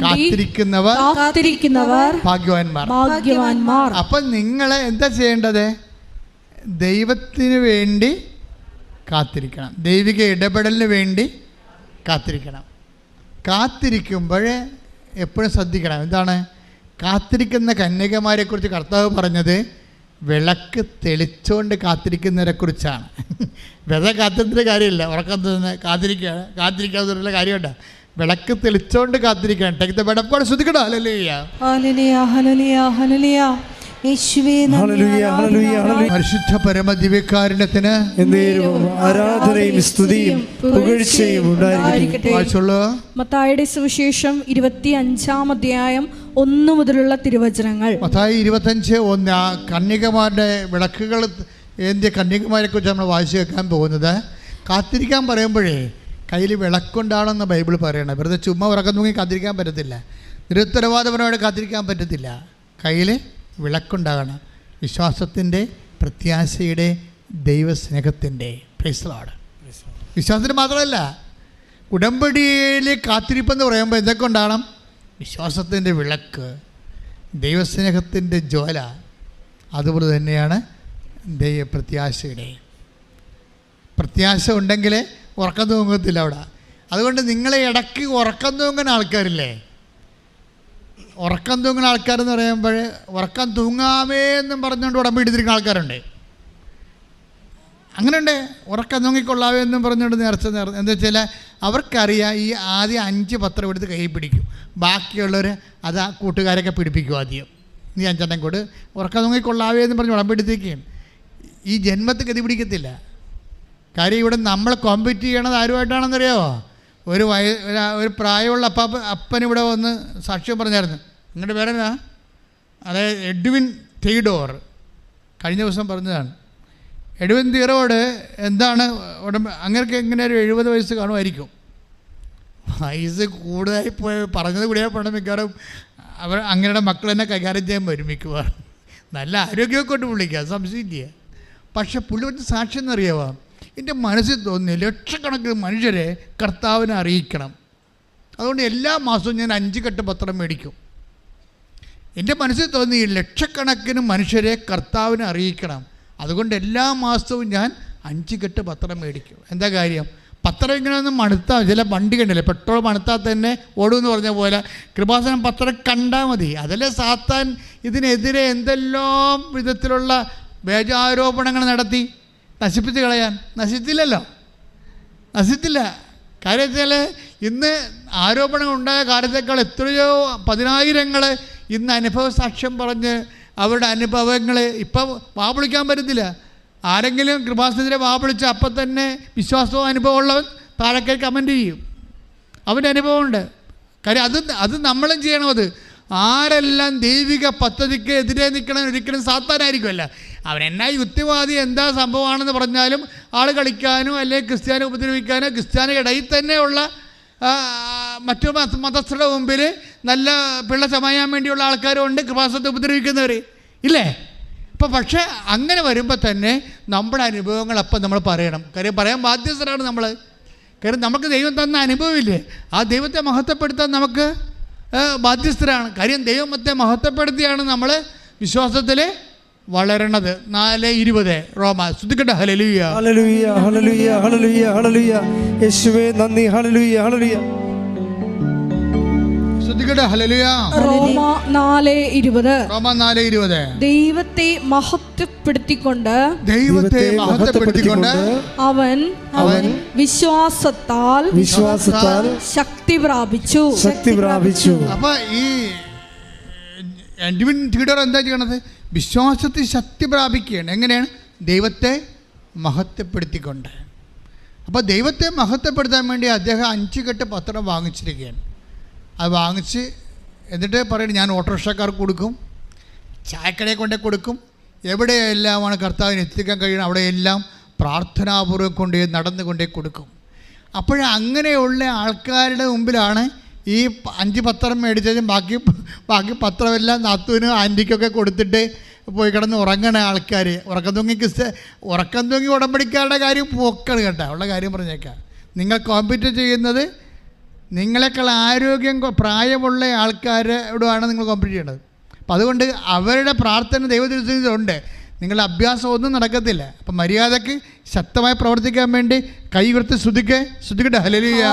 കാത്തിരിക്കുന്നവർ ഭാഗ്യവാന്മാർ. അപ്പം നിങ്ങൾ എന്താ ചെയ്യേണ്ടത്? ദൈവത്തിന് വേണ്ടി കാത്തിരിക്കണം. ദൈവിക ഇടപെടലിന് വേണ്ടി കാത്തിരിക്കണം. കാത്തിരിക്കുമ്പോൾ എപ്പോഴും ശ്രദ്ധിക്കണം. എന്താണ്? കാത്തിരിക്കുന്ന കന്യകമാരെക്കുറിച്ച് കർത്താവ് പറഞ്ഞത് വിളക്ക് തെളിച്ചുകൊണ്ട് കാത്തിരിക്കുന്നവരെക്കുറിച്ചാണ്. വെറുതെ കാത്തിരിക്കുന്ന കാര്യമില്ല. ഉറക്കം കാത്തിരിക്കാവുന്ന കാര്യമുണ്ട്. വിളക്ക് തെളിച്ചുകൊണ്ട് കാത്തിരിക്കണം. ടേക്ക് ദ ബെഡ് അപ്പോൾ ശ്രദ്ധിക്കണം. പരിശുദ്ധ പരമദിവ്യകാരുണ്യത്തിന് ആരാധനയും സ്തുതിയും പുകഴ്ചയും ഉണ്ടായിരിക്കട്ടെ. മത്തായിയുടെ സുവിശേഷം 25-ാം അധ്യായം 1 മുതലുള്ള തിരുവചനങ്ങൾ. മത്തായി 25:1 കന്യകമാരുടെ വിളക്കുകൾ ഏന്തിയ കന്യകമാരെ കുറിച്ച് നമ്മൾ വായിച്ചു കേൾക്കാൻ പോകുന്നത്. കാത്തിരിക്കാൻ പറയുമ്പോഴേ കയ്യിൽ വിളക്കുണ്ടാണെന്ന് ബൈബിൾ പറയണം. വെറുതെ ചുമ്മാ ഉറക്കം തൂങ്ങി കാത്തിരിക്കാൻ പറ്റത്തില്ല. നിരുത്തരവാദപരമായിട്ട് കാത്തിരിക്കാൻ പറ്റത്തില്ല. കയ്യിൽ വിളക്കുണ്ടാകണം. വിശ്വാസത്തിൻ്റെ, പ്രത്യാശയുടെ, ദൈവസ്നേഹത്തിൻ്റെ. Praise the Lord. വിശ്വാസത്തിന് മാത്രമല്ല, ഉടമ്പടിയിൽ കാത്തിരിപ്പെന്ന് പറയുമ്പോൾ എന്തൊക്കെ ഉണ്ടാകണം? വിശ്വാസത്തിൻ്റെ വിളക്ക്, ദൈവസ്നേഹത്തിൻ്റെ ജ്വാല, അതുപോലെ തന്നെയാണ് പ്രത്യാശയുടെ. പ്രത്യാശ ഉണ്ടെങ്കിൽ ഉറക്കം തൂങ്ങത്തില്ല അവിടെ. അതുകൊണ്ട് നിങ്ങളെ ഇടയ്ക്ക് ഉറക്കം തൂങ്ങുന്ന ആൾക്കാരില്ലേ? ഉറക്കം തൂങ്ങുന്ന ആൾക്കാരെന്ന് പറയുമ്പോൾ ഉറക്കം തൂങ്ങാമേ എന്നും പറഞ്ഞുകൊണ്ട് ഉടമ്പ് എടുത്തിരിക്കുന്ന ആൾക്കാരുണ്ട്. അങ്ങനെയുണ്ട്. ഉറക്കം തൂങ്ങിക്കൊള്ളാവേ എന്നും പറഞ്ഞുകൊണ്ട് നേർച്ച എന്താ വെച്ചാൽ അവർക്കറിയാം ഈ ആദ്യം 5 പത്രം എടുത്ത് കൈ പിടിക്കും. ബാക്കിയുള്ളവർ അത് ആ കൂട്ടുകാരൊക്കെ പിടിപ്പിക്കും. ആദ്യം നീ 5 കൂട് ഉറക്കം തൂങ്ങിക്കൊള്ളാവേ എന്ന് പറഞ്ഞ് ഉടമ്പ് എടുത്തേക്കും. ഈ ജന്മത്തിൽ ഗതി പിടിക്കത്തില്ല. കാര്യം ഇവിടെ നമ്മൾ കോമ്പീറ്റ് ചെയ്യണത് ആരുമായിട്ടാണെന്നറിയാമോ? ഒരു പ്രായമുള്ള അപ്പനിവിടെ വന്ന് സാക്ഷ്യം പറഞ്ഞായിരുന്നു. നിങ്ങളുടെ പേരെന്നാ? അതായത് എഡ്വിൻ തെയ്ഡോർ. കഴിഞ്ഞ ദിവസം പറഞ്ഞതാണ്. എഡ്വിൻ തീറോട് എന്താണ് അങ്ങനെ എങ്ങനെ ഒരു 70 വയസ്സ് കാണുമായിരിക്കും. വയസ്സ് കൂടുതലായി പറഞ്ഞത് കൂടിയാൽ പണം മിക്കവാറും അങ്ങനെയുടെ മക്കൾ തന്നെ കൈകാര്യം ചെയ്യാൻ വരും മിക്കവാറും. നല്ല ആരോഗ്യമൊക്കെ കൊണ്ട് പുള്ളിക്കുക, സംശയമില്ല. പക്ഷെ പുള്ളി പറ്റി സാക്ഷ്യം എന്നറിയാമോ? എൻ്റെ മനസ്സിൽ തോന്നി ലക്ഷക്കണക്കിന് മനുഷ്യരെ കർത്താവിനെ അറിയിക്കണം. അതുകൊണ്ട് എല്ലാ മാസവും ഞാൻ 5 കെട്ട് പത്രം മേടിക്കും. എൻ്റെ മനസ്സിൽ തോന്നി ലക്ഷക്കണക്കിന് മനുഷ്യരെ കർത്താവിനെ അറിയിക്കണം. അതുകൊണ്ട് എല്ലാ മാസവും ഞാൻ 5 കെട്ട് പത്രം മേടിക്കും. എന്താ കാര്യം? പത്രം ഇങ്ങനെ ഒന്ന് മണുത്താൽ, ചില വണ്ടി കണ്ടില്ലേ, പെട്രോൾ മണുത്താൽ തന്നെ ഓടുമെന്ന് പറഞ്ഞ പോലെ കൃപാസനം പത്രം കണ്ടാൽ മതി. അതല്ലേ സാത്താൻ ഇതിനെതിരെ എന്തെല്ലാം വിധത്തിലുള്ള വ്യാജാരോപണങ്ങൾ നടത്തി നശിപ്പിച്ച് കളയാൻ. നശിച്ചില്ലല്ലോ, നശിച്ചില്ല. കാര്യം വെച്ചാൽ ഇന്ന് ആരോപണങ്ങൾ ഉണ്ടായ കാലത്തേക്കാൾ എത്രയോ 10,000 ഇന്ന് അനുഭവ സാക്ഷ്യം പറഞ്ഞ് അവരുടെ അനുഭവങ്ങൾ ഇപ്പം വാവിളിക്കാൻ പറ്റത്തില്ല. ആരെങ്കിലും കൃപാസനത്തിലെ വാവിളിച്ച് അപ്പം തന്നെ വിശ്വാസവും അനുഭവമുള്ളവൻ താഴെ കമൻറ്റ് ചെയ്യും, അവൻ്റെ അനുഭവമുണ്ട്. കാര്യം അത് നമ്മളും ചെയ്യണം. അത് ആരെല്ലാം ദൈവിക പദ്ധതിക്ക് എതിരെ നിൽക്കണം ഒരിക്കലും സാത്താനായിരിക്കുമല്ല. അവൻ എന്നാ യുക്തിവാദി എന്താ സംഭവമാണെന്ന് പറഞ്ഞാലും ആൾ കളിക്കാനോ അല്ലെങ്കിൽ ക്രിസ്ത്യാനി ഉപദ്രവിക്കാനോ ക്രിസ്ത്യാനിയുടെ ഇടയിൽ തന്നെയുള്ള മറ്റു മതസ്ഥരുടെ മുമ്പിൽ നല്ല പിള്ള ചമയാൻ വേണ്ടിയുള്ള ആൾക്കാരും ഉണ്ട്, കൃപാസനത്തെ ഉപദ്രവിക്കുന്നവർ ഇല്ലേ. അപ്പോൾ പക്ഷേ അങ്ങനെ വരുമ്പോൾ തന്നെ നമ്മുടെ അനുഭവങ്ങൾ അപ്പം നമ്മൾ പറയണം. കാര്യം പറയാൻ ബാധ്യസ്ഥരാണ് നമ്മൾ. കാര്യം നമുക്ക് ദൈവം തന്ന അനുഭവമില്ലേ, ആ ദൈവത്തെ മഹത്വപ്പെടുത്താൻ നമുക്ക് ബാധ്യസ്ഥരാണ്. കാര്യം ദൈവത്തെ മഹത്വപ്പെടുത്തിയാണ് നമ്മൾ വിശ്വാസത്തിൽ വളരണത്. 4:20 റോമ. ശ്രദ്ധിക്കട്ടെ. ഹല്ലേലൂയ ഹല്ലേലൂയ ഹല്ലേലൂയ ഹല്ലേലൂയ ഹല്ലേലൂയ. യേശുവേ നന്ദി. ഹല്ലേലൂയ ഹല്ലേലൂയ. ശ്രദ്ധിക്കട്ടെ. ഹല്ലേലൂയ. റോമ 4:20. റോമ 4:20. ദൈവത്തെ മഹത്വപ്പെടുത്തിക്കൊണ്ട് അവൻ വിശ്വാസത്താൽ ശക്തി പ്രാപിച്ചു. അപ്പൊ ഈ തീഡർ എന്താ ചെയ്യണത്? വിശ്വാസത്തിൽ ശക്തി പ്രാപിക്കുകയാണ്. എങ്ങനെയാണ്? ദൈവത്തെ മഹത്വപ്പെടുത്തിക്കൊണ്ട്. അപ്പോൾ ദൈവത്തെ മഹത്വപ്പെടുത്താൻ വേണ്ടി അദ്ദേഹം 5 കെട്ട് പത്രം വാങ്ങിച്ചിരിക്കുകയാണ്. അത് വാങ്ങിച്ച് എന്നിട്ട് പറയുന്നത് ഞാൻ ഓട്ടോറിക്ഷക്കാർക്ക് കൊടുക്കും, ചായക്കടയെ കൊണ്ടേ കൊടുക്കും, എവിടെയെല്ലാമാണ് കർത്താവിന് എത്തിക്കാൻ കഴിയണം അവിടെയെല്ലാം പ്രാർത്ഥനാപൂർവ്വം നടന്നുകൊണ്ടേ കൊടുക്കും. അങ്ങനെയുള്ള ആൾക്കാരുടെ മുമ്പിലാണ് ഈ 5 പത്രം മേടിച്ചതും ബാക്കി പത്രമെല്ലാം നാത്തൂനും ആൻറ്റിക്കൊക്കെ കൊടുത്തിട്ട് പോയി കിടന്ന് ഉറങ്ങണ ആൾക്കാർ. ഉറക്കം തൂങ്ങി ഉടമ്പടിക്കാരുടെ കാര്യം പോക്കാണ് കേട്ടോ. ഉള്ള കാര്യം പറഞ്ഞേക്കാം. നിങ്ങൾ കോമ്പീറ്റ് ചെയ്യുന്നത് നിങ്ങളെക്കാൾ ആരോഗ്യം പ്രായമുള്ള ആൾക്കാരോടാണ് നിങ്ങൾ കോമ്പീറ്റ് ചെയ്യേണ്ടത്. അപ്പം അതുകൊണ്ട് അവരുടെ പ്രാർത്ഥന ദൈവത്തിനുണ്ട്. നിങ്ങളുടെ അഭ്യാസം ഒന്നും നടക്കത്തില്ല. അപ്പം മര്യാദക്ക് ശക്തമായി പ്രവർത്തിക്കാൻ വേണ്ടി കൈ ഉയർത്തി ശ്രദ്ധിക്കട്ടെ. ഹല്ലേലൂയ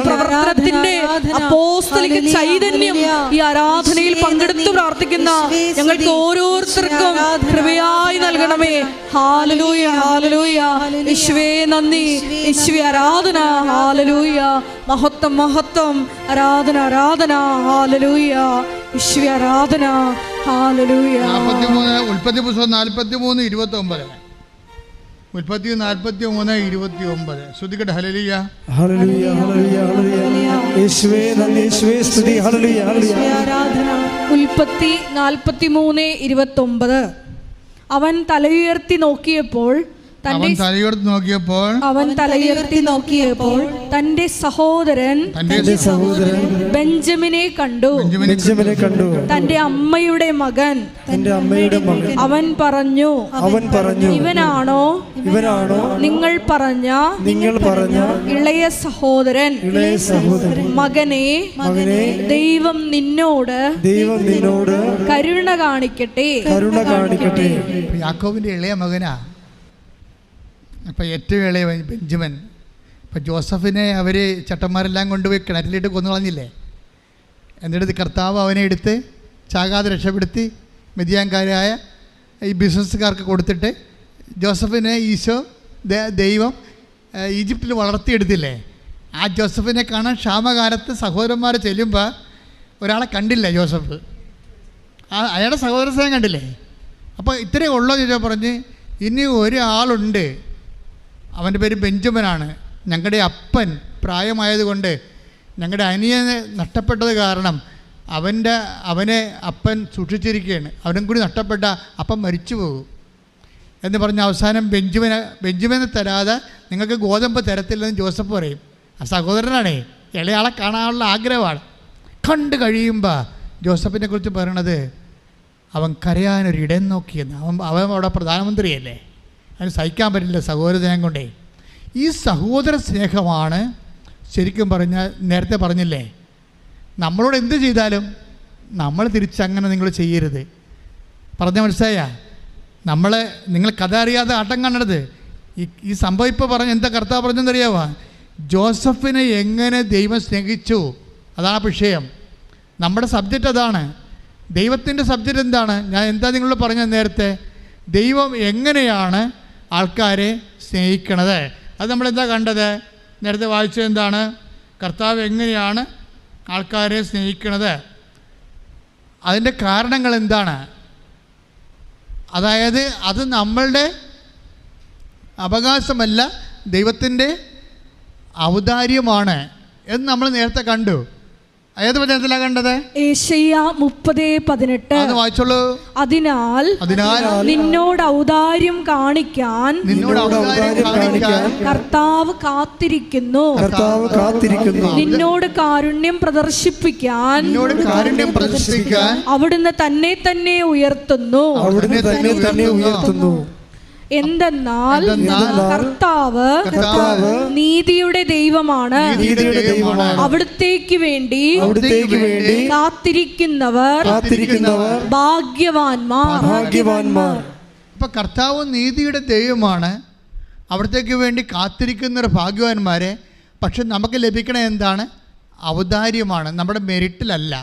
പ്രവർത്തനത്തിന്റെ അപ്പോസ്തലിക ചൈതന്യം ഈ ആരാധനയിൽ പങ്കെടുത്ത് പ്രാർത്ഥിക്കുന്ന ഞങ്ങൾക്ക് ഓരോരുത്തർക്കും കൃപയായി നൽകണമേ. ഹല്ലേലൂയ ഹല്ലേലൂയ. യേശുവേ നന്ദി, യേശുവേ ആരാധന. ഹല്ലേലൂയ. മഹത്വം മഹത്വം. ആരാധന ആരാധന. ഹല്ലേലൂയ. യേശുവേ ആരാധന. ഹല്ലേലൂയ. ഉൽപ്പത്തി പുസ്തകം 43:29. ഉൽപ്പത്തി 43:29. ശ്രദ്ധിക്കട്ടെ. ഹല്ലേലൂയ ഹല്ലേലൂയ ഹല്ലേലൂയ ഹല്ലേലൂയ. യേശുവേ നന്ദി, യേശുവേ സ്തുതി. ഹല്ലേലൂയ ഹല്ലേലൂയ. ആരാധന. ഉൽപ്പത്തി 43:29. അവൻ തലയുയർത്തി നോക്കിയപ്പോൾ തന്റെ സഹോദരൻ ബെഞ്ചമിനെ കണ്ടു. തന്റെ അമ്മയുടെ മകൻ അവൻ പറഞ്ഞു ഇവനാണോ നിങ്ങൾ പറഞ്ഞ ഇളയ സഹോദരൻ? മകനെ, ദൈവം നിന്നോട് കരുണ കാണിക്കട്ടെ. യാക്കോബിന്റെ ഇളയ മകനാ. അപ്പം ഏറ്റവും ഇളയ ബെഞ്ചമിൻ. ഇപ്പം ജോസഫിനെ അവർ ചട്ടന്മാരെല്ലാം കൊണ്ടുപോയി കിണറ്റിലിട്ട് കൊന്നു കളഞ്ഞില്ലേ. എന്നിട്ട് കർത്താവ് അവനെ എടുത്ത് ചാകാതെ രക്ഷപ്പെടുത്തി മിദ്യാൻകാരായ ഈ ബിസിനസ്സുകാർക്ക് കൊടുത്തിട്ട് ജോസഫിനെ ദൈവം ഈജിപ്തിൽ വളർത്തിയെടുത്തില്ലേ. ആ ജോസഫിനെ കാണാൻ ക്ഷാമകാലത്ത് സഹോദരന്മാർ ചെല്ലുമ്പോൾ ഒരാളെ കണ്ടില്ല ജോസഫ്. അയാളുടെ സഹോദര സ്നേഹം കണ്ടില്ലേ. അപ്പോൾ ഇത്രയേ ഉള്ളൂ ചോദിച്ചാൽ പറഞ്ഞ് ഇനി ഒരാളുണ്ട്, അവൻ്റെ പേര് ബെഞ്ചമിനാണ്. ഞങ്ങളുടെ അപ്പൻ പ്രായമായതുകൊണ്ട് ഞങ്ങളുടെ അനിയനെ നഷ്ടപ്പെട്ടത് കാരണം അവനെ അപ്പൻ സൂക്ഷിച്ചിരിക്കുകയാണ്. അവനും കൂടി നഷ്ടപ്പെട്ട അപ്പം മരിച്ചു പോകും എന്ന് പറഞ്ഞ് അവസാനം ബെഞ്ചമിനെ തരാതെ നിങ്ങൾക്ക് ഗോതമ്പ് തരത്തില്ലെന്ന് ജോസഫ് പറയും. ആ സഹോദരനാണേ, ഇളയാളെ കാണാനുള്ള ആഗ്രഹമാണ്. കണ്ടു കഴിയുമ്പോൾ ജോസഫിനെ കുറിച്ച് പറയണത് അവൻ കരയാനൊരിടം നോക്കിയെന്ന്. അവൻ അവിടെ പ്രധാനമന്ത്രിയല്ലേ, അതിന് സഹിക്കാൻ പറ്റില്ല സഹോദര സ്നേഹം കൊണ്ടേ. ഈ സഹോദര സ്നേഹമാണ് ശരിക്കും പറഞ്ഞാൽ നേരത്തെ പറഞ്ഞില്ലേ, നമ്മളോട് എന്ത് ചെയ്താലും നമ്മൾ തിരിച്ചങ്ങനെ നിങ്ങൾ ചെയ്യരുത്. പറഞ്ഞ മനസ്സിലായ? നിങ്ങൾ കഥ അറിയാതെ ആട്ടം കാണരുത്. ഈ സംഭവം ഇപ്പോൾ പറഞ്ഞ എന്താ കർത്താവ് പറഞ്ഞെന്നറിയാവോ? ജോസഫിനെ എങ്ങനെ ദൈവം സ്നേഹിച്ചു, അതാണ് വിഷയം. നമ്മുടെ സബ്ജക്റ്റ് അതാണ്. ദൈവത്തിൻ്റെ സബ്ജക്റ്റ് എന്താണ്? ഞാൻ എന്താ നിങ്ങളോട് പറഞ്ഞത് നേരത്തെ? ദൈവം എങ്ങനെയാണ് ആൾക്കാരെ സ്നേഹിക്കണത്, അത് നമ്മളെന്താ കണ്ടത്? നേരത്തെ വായിച്ചത് എന്താണ്? കർത്താവ് എങ്ങനെയാണ് ആൾക്കാരെ സ്നേഹിക്കണത്, അതിൻ്റെ കാരണങ്ങൾ എന്താണ്? അതായത് അത് നമ്മളുടെ അവകാശമല്ല, ദൈവത്തിൻ്റെ ഔദാര്യമാണ് എന്ന് നമ്മൾ നേരത്തെ കണ്ടു. ഏത് വചനത്തിലാണ് കണ്ടത്? യേശയ്യ 30:18. അത് വായിച്ചോളൂ. അതിനാൽ നിന്നോട് ഔദാര്യം കാണിക്കാൻ കർത്താവ് കാത്തിരിക്കുന്നു. നിന്നോട് കാരുണ്യം പ്രദർശിപ്പിക്കാൻ അവിടുന്ന് തന്നെ ഉയർത്തുന്നു. എന്തെന്നാൽ കർത്താവ് നീതിയുടെ ദൈവമാണ്. അവിടുത്തേക്ക് വേണ്ടി കാത്തിരിക്കുന്നവർ ഭാഗ്യവാന്മാർ. ഇപ്പൊ കർത്താവ് നീതിയുടെ ദൈവമാണ്, അവിടത്തേക്ക് വേണ്ടി കാത്തിരിക്കുന്നവർ ഭാഗ്യവാന്മാരെ. പക്ഷെ നമുക്ക് ലഭിക്കണ എന്താണ്? ഔദാര്യമാണ്, നമ്മുടെ മെറിറ്റിലല്ല.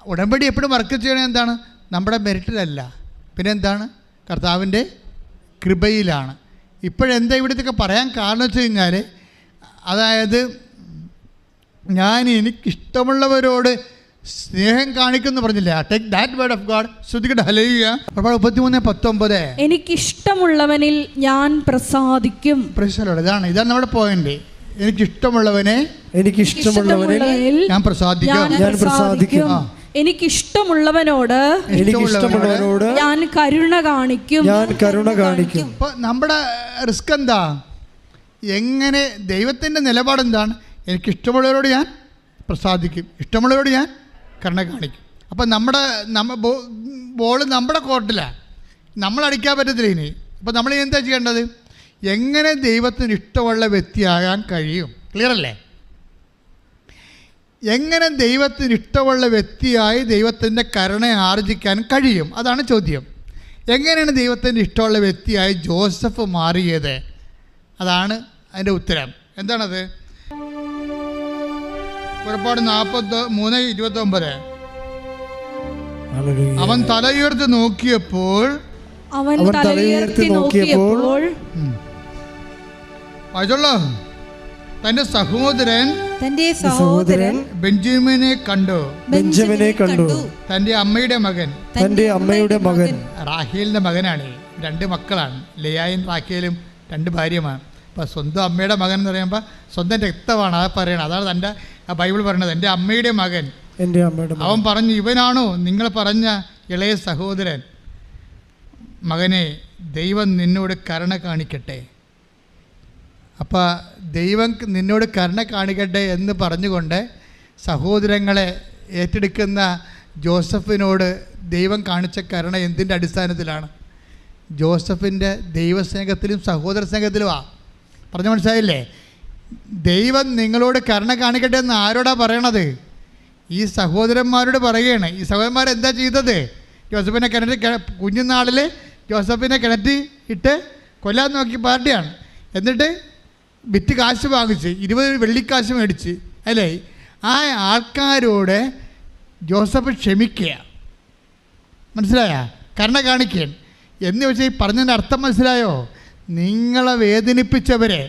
ഉടമ്പടി എപ്പോഴും വർക്ക് ചെയ്യണത് എന്താണ്? നമ്മുടെ മെറിറ്റിലല്ല, പിന്നെ എന്താണ്? കർത്താവിൻ്റെ കൃപയിലാണ്. ഇപ്പോഴെന്താ ഇവിടത്തേക്ക് പറയാൻ കാരണം വെച്ച് കഴിഞ്ഞാൽ, അതായത് ഞാൻ എനിക്കിഷ്ടമുള്ളവരോട് സ്നേഹം കാണിക്കുന്നു പറഞ്ഞില്ലേ? Take that word of God. ശ്രദ്ധിക്കട്ടെ. ഹല്ലേലൂയ. 33:19. എനിക്കിഷ്ടമുള്ളവനിൽ ഞാൻ പ്രസാദിക്കും. ഇതാണ് നമ്മുടെ പോയിന്റ്. എനിക്കിഷ്ടമുള്ളവനിൽ ഞാൻ പ്രസാദിക്കും. എനിക്കിഷ്ടമുള്ളവനോട് ഞാൻ കരുണ കാണിക്കും. അപ്പോൾ നമ്മുടെ റിസ്ക് എന്താ? എങ്ങനെ ദൈവത്തിൻ്റെ നിലപാടെന്താണ്? എനിക്കിഷ്ടമുള്ളവരോട് ഞാൻ പ്രസാദിക്കും, ഇഷ്ടമുള്ളവരോട് ഞാൻ കരുണ കാണിക്കും. അപ്പം ബോൾ നമ്മുടെ കോർട്ടിലാണ്, നമ്മളടിക്കാൻ പറ്റത്തില്ല ഇനി. അപ്പോൾ നമ്മൾ എന്താ ചെയ്യേണ്ടത്? എങ്ങനെ ദൈവത്തിന് ഇഷ്ടമുള്ള വ്യക്തിയാകാൻ കഴിയും? ക്ലിയർ അല്ലേ? എങ്ങനെ ദൈവത്തിന് ഇഷ്ടമുള്ള വ്യക്തിയായി ദൈവത്തിൻ്റെ കരുണ ആർജിക്കാൻ കഴിയും? അതാണ് ചോദ്യം. എങ്ങനെയാണ് ദൈവത്തിൻ്റെ ഇഷ്ടമുള്ള വ്യക്തിയായി ജോസഫ് മാറിയത്? അതാണ് അതിൻ്റെ ഉത്തരം. എന്താണത്? പുറപ്പാട് 43:29. അവൻ തലയുയർത്തി നോക്കിയപ്പോൾ വായിച്ചോളൂ. തന്റെ സഹോദരൻ ബെഞ്ചമിനെ കണ്ടു. തന്റെ അമ്മയുടെ മകൻ റാഹേലിന്റെ മകനാണ്. 2 മക്കളാണ്, ലെയായും റാഹേലും, 2 ഭാര്യമാണ്. അപ്പം സ്വന്തം അമ്മയുടെ മകൻ എന്ന് പറയുമ്പോൾ സ്വന്തം രക്തമാണ് അത് പറയണം. അതാണ് തൻ്റെ ബൈബിൾ പറയണത്, എൻ്റെ അമ്മയുടെ മകൻ. അവൻ പറഞ്ഞു, ഇവനാണോ നിങ്ങൾ പറഞ്ഞ ഇളയ സഹോദരൻ? മകനെ, ദൈവം നിന്നോട് കരുണ കാണിക്കട്ടെ. അപ്പോൾ ദൈവം നിന്നോട് കരുണ കാണിക്കട്ടെ എന്ന് പറഞ്ഞുകൊണ്ട് സഹോദരങ്ങളെ ഏറ്റെടുക്കുന്ന ജോസഫിനോട് ദൈവം കാണിച്ച കരുണ എന്തിൻ്റെ അടിസ്ഥാനത്തിലാണ്? ജോസഫിൻ്റെ ദൈവസ്നേഹത്തിലും സഹോദര സ്നേഹത്തിലുമാണ്. പറഞ്ഞു മനസ്സിലായില്ലേ? ദൈവം നിങ്ങളോട് കരുണ കാണിക്കട്ടെ എന്ന് ആരോടാ പറയണത്? ഈ സഹോദരന്മാരോട് പറയുകയാണ്. ഈ സഹോദരന്മാരെന്താ ചെയ്തത്? ജോസഫിനെ കുഞ്ഞുനാളിൽ ജോസഫിനെ കിണറ്റി ഇട്ട് കൊല്ലാൻ നോക്കി പാർട്ടിയാണ്. എന്നിട്ട് വിറ്റ് കാശ് വാങ്ങിച്ച് 20 വെള്ളിക്കാശ് മേടിച്ച്, അല്ലേ? ആ ആൾക്കാരോട് ജോസഫ് ക്ഷമിക്കുക, മനസ്സിലായ? കരുണ കാണിക്കാൻ എന്ന് വെച്ചാൽ ഈ പറഞ്ഞതിൻ്റെ അർത്ഥം മനസ്സിലായോ? നിങ്ങളെ വേദനിപ്പിച്ചവരെ,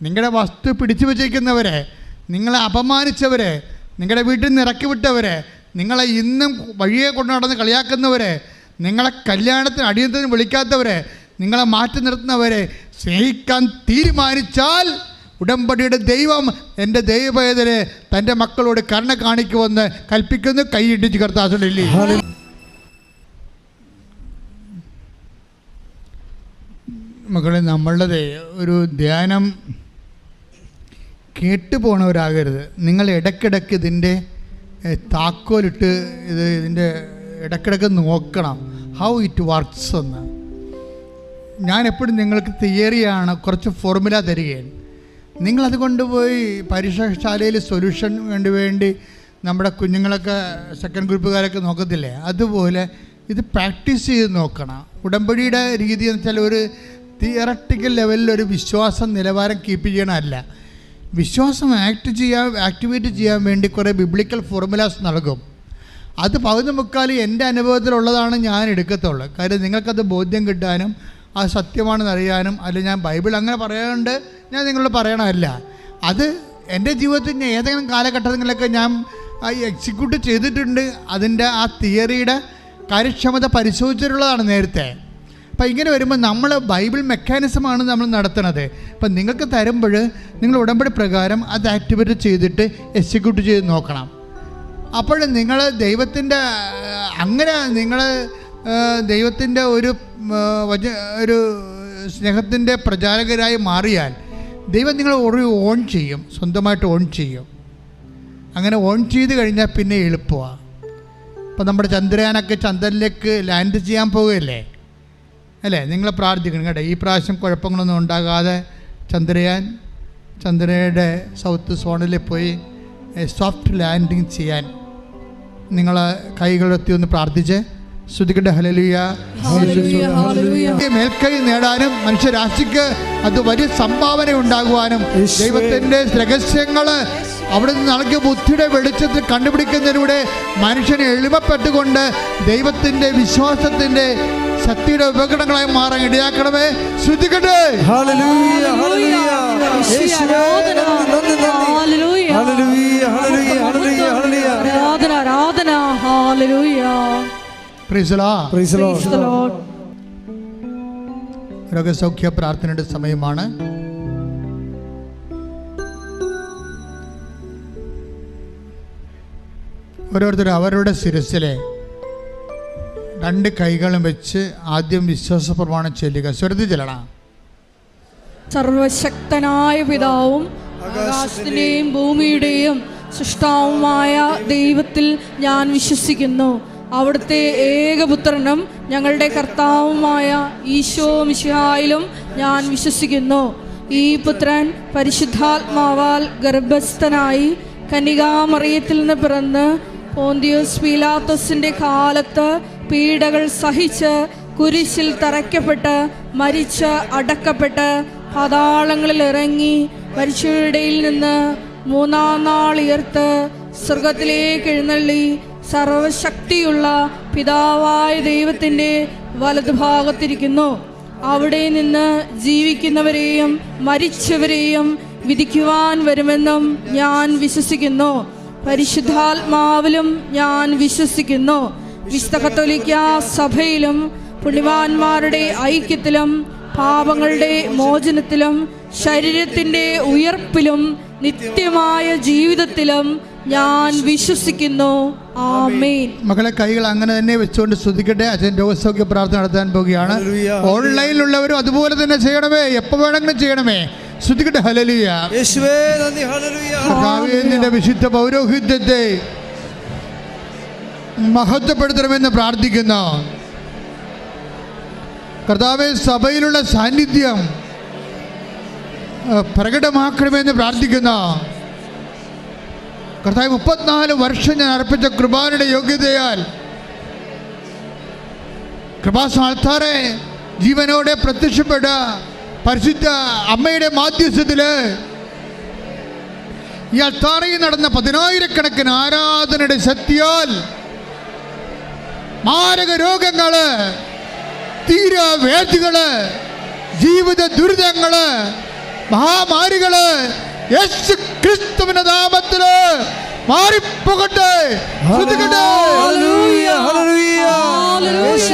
നിങ്ങളുടെ വസ്തു പിടിച്ചു വച്ചിരിക്കുന്നവരെ, നിങ്ങളെ അപമാനിച്ചവരെ, നിങ്ങളുടെ വീട്ടിൽ നിന്ന് ഇറക്കി വിട്ടവരെ, നിങ്ങളെ ഇന്നും വഴിയെ കൊണ്ടു നടന്ന് കളിയാക്കുന്നവരെ, നിങ്ങളെ കല്യാണത്തിന് അടിയന്തരം വിളിക്കാത്തവരെ, നിങ്ങളെ മാറ്റി നിർത്തുന്നവരെ സ്നേഹിക്കാൻ തീരുമാനിച്ചാൽ ഉടമ്പടിയുടെ ദൈവം എൻ്റെ ദൈവവേദനെ തൻ്റെ മക്കളോട് കരുണ കാണിക്കുമെന്ന് കൽപ്പിക്കുന്നു. കൈയിടിച്ച് കർത്താവില്ലേ. മക്കളെ, നമ്മളുടെ ഒരു ധ്യാനം കേട്ടുപോണവരാകരുത്. നിങ്ങൾ ഇടയ്ക്കിടയ്ക്ക് ഇതിൻ്റെ താക്കോലിട്ട് ഇതിൻ്റെ ഇടയ്ക്കിടയ്ക്ക് നോക്കണം ഹൗ ഇറ്റ് വർക്ക്സ് എന്ന്. ഞാൻ എപ്പോഴും നിങ്ങൾക്ക് തിയറിയാണ്, കുറച്ച് ഫോർമുല തരികയാണ്. നിങ്ങളത് കൊണ്ടുപോയി പരീക്ഷാശാലയിൽ സൊല്യൂഷൻ വേണ്ടി നമ്മുടെ കുഞ്ഞുങ്ങളൊക്കെ സെക്കൻഡ് ഗ്രൂപ്പുകാരൊക്കെ നോക്കത്തില്ലേ, അതുപോലെ ഇത് പ്രാക്ടീസ് ചെയ്ത് നോക്കണം. ഉടമ്പടിയുടെ രീതി എന്ന് വെച്ചാൽ ഒരു തിയറട്ടിക്കൽ ലെവലിൽ ഒരു വിശ്വാസം നിലവാരം കീപ്പ് ചെയ്യണമല്ല. വിശ്വാസം ആക്ടിവേറ്റ് ചെയ്യാൻ വേണ്ടി കുറേ ബിബ്ലിക്കൽ ഫോർമുലാസ് നൽകും. അത് പകുതി മുക്കാലും എൻ്റെ അനുഭവത്തിലുള്ളതാണ് ഞാൻ എടുക്കത്തുള്ളൂ. കാര്യം നിങ്ങൾക്കത് ബോധ്യം കിട്ടാനും അത് സത്യമാണെന്ന് അറിയാനും. അല്ല ഞാൻ ബൈബിൾ അങ്ങനെ പറയാറുണ്ട്, ഞാൻ നിങ്ങളോട് പറയണമല്ല. അത് എൻ്റെ ജീവിതത്തിൽ ഞാൻ ഏതെങ്കിലും കാലഘട്ടങ്ങളിലൊക്കെ ഞാൻ എക്സിക്യൂട്ട് ചെയ്തിട്ടുണ്ട്. അതിൻ്റെ ആ തിയറിയുടെ കാര്യക്ഷമത പരിശോധിച്ചിട്ടുള്ളതാണ് നേരത്തെ. അപ്പം ഇങ്ങനെ വരുമ്പോൾ നമ്മൾ ബൈബിൾ മെക്കാനിസമാണ് നമ്മൾ നടത്തുന്നത്. അപ്പം നിങ്ങൾക്ക് തരുമ്പോൾ നിങ്ങൾ ഉടമ്പടി പ്രകാരം അത് ആക്ടിവേറ്റ് ചെയ്തിട്ട് എക്സിക്യൂട്ട് ചെയ്ത് നോക്കണം. അപ്പോൾ നിങ്ങൾ ദൈവത്തിൻ്റെ അങ്ങനെ നിങ്ങൾ ദൈവത്തിൻ്റെ ഒരു സ്നേഹത്തിൻ്റെ പ്രചാരകരായി മാറിയാൽ ദൈവം നിങ്ങൾ ഓൺ ചെയ്യും, സ്വന്തമായിട്ട് ഓൺ ചെയ്യും. അങ്ങനെ ഓൺ ചെയ്ത് കഴിഞ്ഞാൽ പിന്നെ എളുപ്പമാണ്. ഇപ്പം നമ്മുടെ ചന്ദ്രയാനൊക്കെ ചന്ദ്രനിലേക്ക് ലാൻഡ് ചെയ്യാൻ പോവുകയല്ലേ അല്ലേ? നിങ്ങൾ പ്രാർത്ഥിക്കണം കേട്ടോ, ഈ പ്രാവശ്യം കുഴപ്പങ്ങളൊന്നും ഉണ്ടാകാതെ ചന്ദ്രയുടെ സൗത്ത് സോണിൽ പോയി സോഫ്റ്റ് ലാൻഡിങ് ചെയ്യാൻ നിങ്ങൾ കൈകളെത്തി ഒന്ന് പ്രാർത്ഥിച്ച് ശ്രുതിക്കട്ടെ. ഹല്ലേലൂയ. മേൽക്കൈ നേടാനും മനുഷ്യരാശിക്ക് അത് വലിയ സംഭാവന ഉണ്ടാകുവാനും ദൈവത്തിൻ്റെ രഹസ്യങ്ങൾ അവിടെ നിന്ന് നൽകിയ ബുദ്ധിയുടെ വെളിച്ചത്തിൽ കണ്ടുപിടിക്കുന്നതിലൂടെ മനുഷ്യനെ എളിമപ്പെട്ടുകൊണ്ട് ദൈവത്തിൻ്റെ വിശ്വാസത്തിൻ്റെ ശക്തിയുടെ ഉപകരണങ്ങളായി മാറാൻ ഇടയാക്കണമേ. ശ്രദ്ധിക്കട്ടെ. രോഗസൗഖ്യ പ്രാർത്ഥനയുടെ സമയമാണ്. ഓരോരുത്തരും അവരുടെ ശിരസിലെ 2 കൈകളും വെച്ച് ആദ്യം വിശ്വാസ പ്രമാണം ചൊല്ലുക. സ്വരത്തിൽ ചെല്ലണം. സർവശക്തനായ പിതാവും ആകാശത്തിന്റെയും ഭൂമിയുടെയും സൃഷ്ടാവുമായ ദൈവത്തിൽ ഞാൻ വിശ്വസിക്കുന്നു. അവിടുത്തെ ഏകപുത്രനും ഞങ്ങളുടെ കർത്താവുമായ ഈശോ മിശിഹായിലും ഞാൻ വിശ്വസിക്കുന്നു. ഈ പുത്രൻ പരിശുദ്ധാത്മാവാൽ ഗർഭസ്ഥനായി കന്യകാമറിയത്തിൽ നിന്ന് പിറന്ന് പോന്തിയോസ് പീലാത്തോസിന്റെ കാലത്ത് പീഡകൾ സഹിച്ച് കുരിശിൽ തറയ്ക്കപ്പെട്ട് മരിച്ച് അടക്കപ്പെട്ട് പാതാളങ്ങളിൽ ഇറങ്ങി മരിച്ചവരുടെ നിന്ന് 3-ാം നാൾ ഉയർത്ത് സ്വർഗത്തിലേക്ക് എഴുന്നള്ളി സർവശക്തിയുള്ള പിതാവായ ദൈവത്തിൻ്റെ വലതുഭാഗത്തിരിക്കുന്നു. അവിടെ നിന്ന് ജീവിക്കുന്നവരെയും മരിച്ചവരെയും വിധിക്കുവാൻ വരുമെന്നും ഞാൻ വിശ്വസിക്കുന്നു. പരിശുദ്ധാത്മാവിലും ഞാൻ വിശ്വസിക്കുന്നു. വിശുദ്ധ കത്തോലിക്ക സഭയിലും പുണ്യവാന്മാരുടെ ഐക്യത്തിലും പാപങ്ങളുടെ മോചനത്തിലും ശരീരത്തിൻ്റെ ഉയർപ്പിലും നിത്യമായ ജീവിതത്തിലും ഞാൻ വിശ്വസിക്കുന്നു. ആമേൻ. മക്കളെ, കൈകൾ അങ്ങനെ തന്നെ വെച്ചുകൊണ്ട് സ്തുതിക്കട്ടെ. അച്ഛൻ രോഗസൗഖ്യ പ്രാർത്ഥന നടത്താൻ പോവുകയാണ്. ഓൺലൈനിലുള്ളവരും അതുപോലെ തന്നെ ചെയ്യണമേ, എപ്പോൾ വേണമെങ്കിലും ചെയ്യണമേ. സ്തുതിക്കട്ടെ. ഹല്ലേലൂയ. യേശുവേ നന്ദി. ഹല്ലേലൂയ. കർത്താവേ, നിന്റെ വിശുദ്ധ പൗരോഹിത്യത്തെ മഹത്വപ്പെടുത്തണമെന്ന് പ്രാർത്ഥിക്കുന്നു. കർത്താവേ, സഭയിലുള്ള സാന്നിധ്യം പ്രകടമാക്കണമെന്ന് പ്രാർത്ഥിക്കുന്നു. കർത്താവ് 34 വർഷം ഞാൻ അർപ്പിച്ച കൃപാനയുടെ യോഗ്യതയാൽ കൃപാസ്ഥാനത്താറെ ജീവനോടെ പ്രത്യക്ഷപ്പെട്ട പരിശുദ്ധ അമ്മയുടെ മാധ്യസ്ഥത്തില് ഈ അൾത്താറയിൽ നടന്ന 10,000-കണക്കിന് ആരാധനയുടെ ശക്തിയാൽ മാരക രോഗങ്ങള്, തീരവേദികള്, ജീവിത ദുരിതങ്ങള്, മഹാമാരികള് യേശു ക്രിസ്തുവിന്റെ നാമത്തില് മാറിപ്പോകട്ടെ. ഹല്ലേലൂയ. ഹല്ലേലൂയ.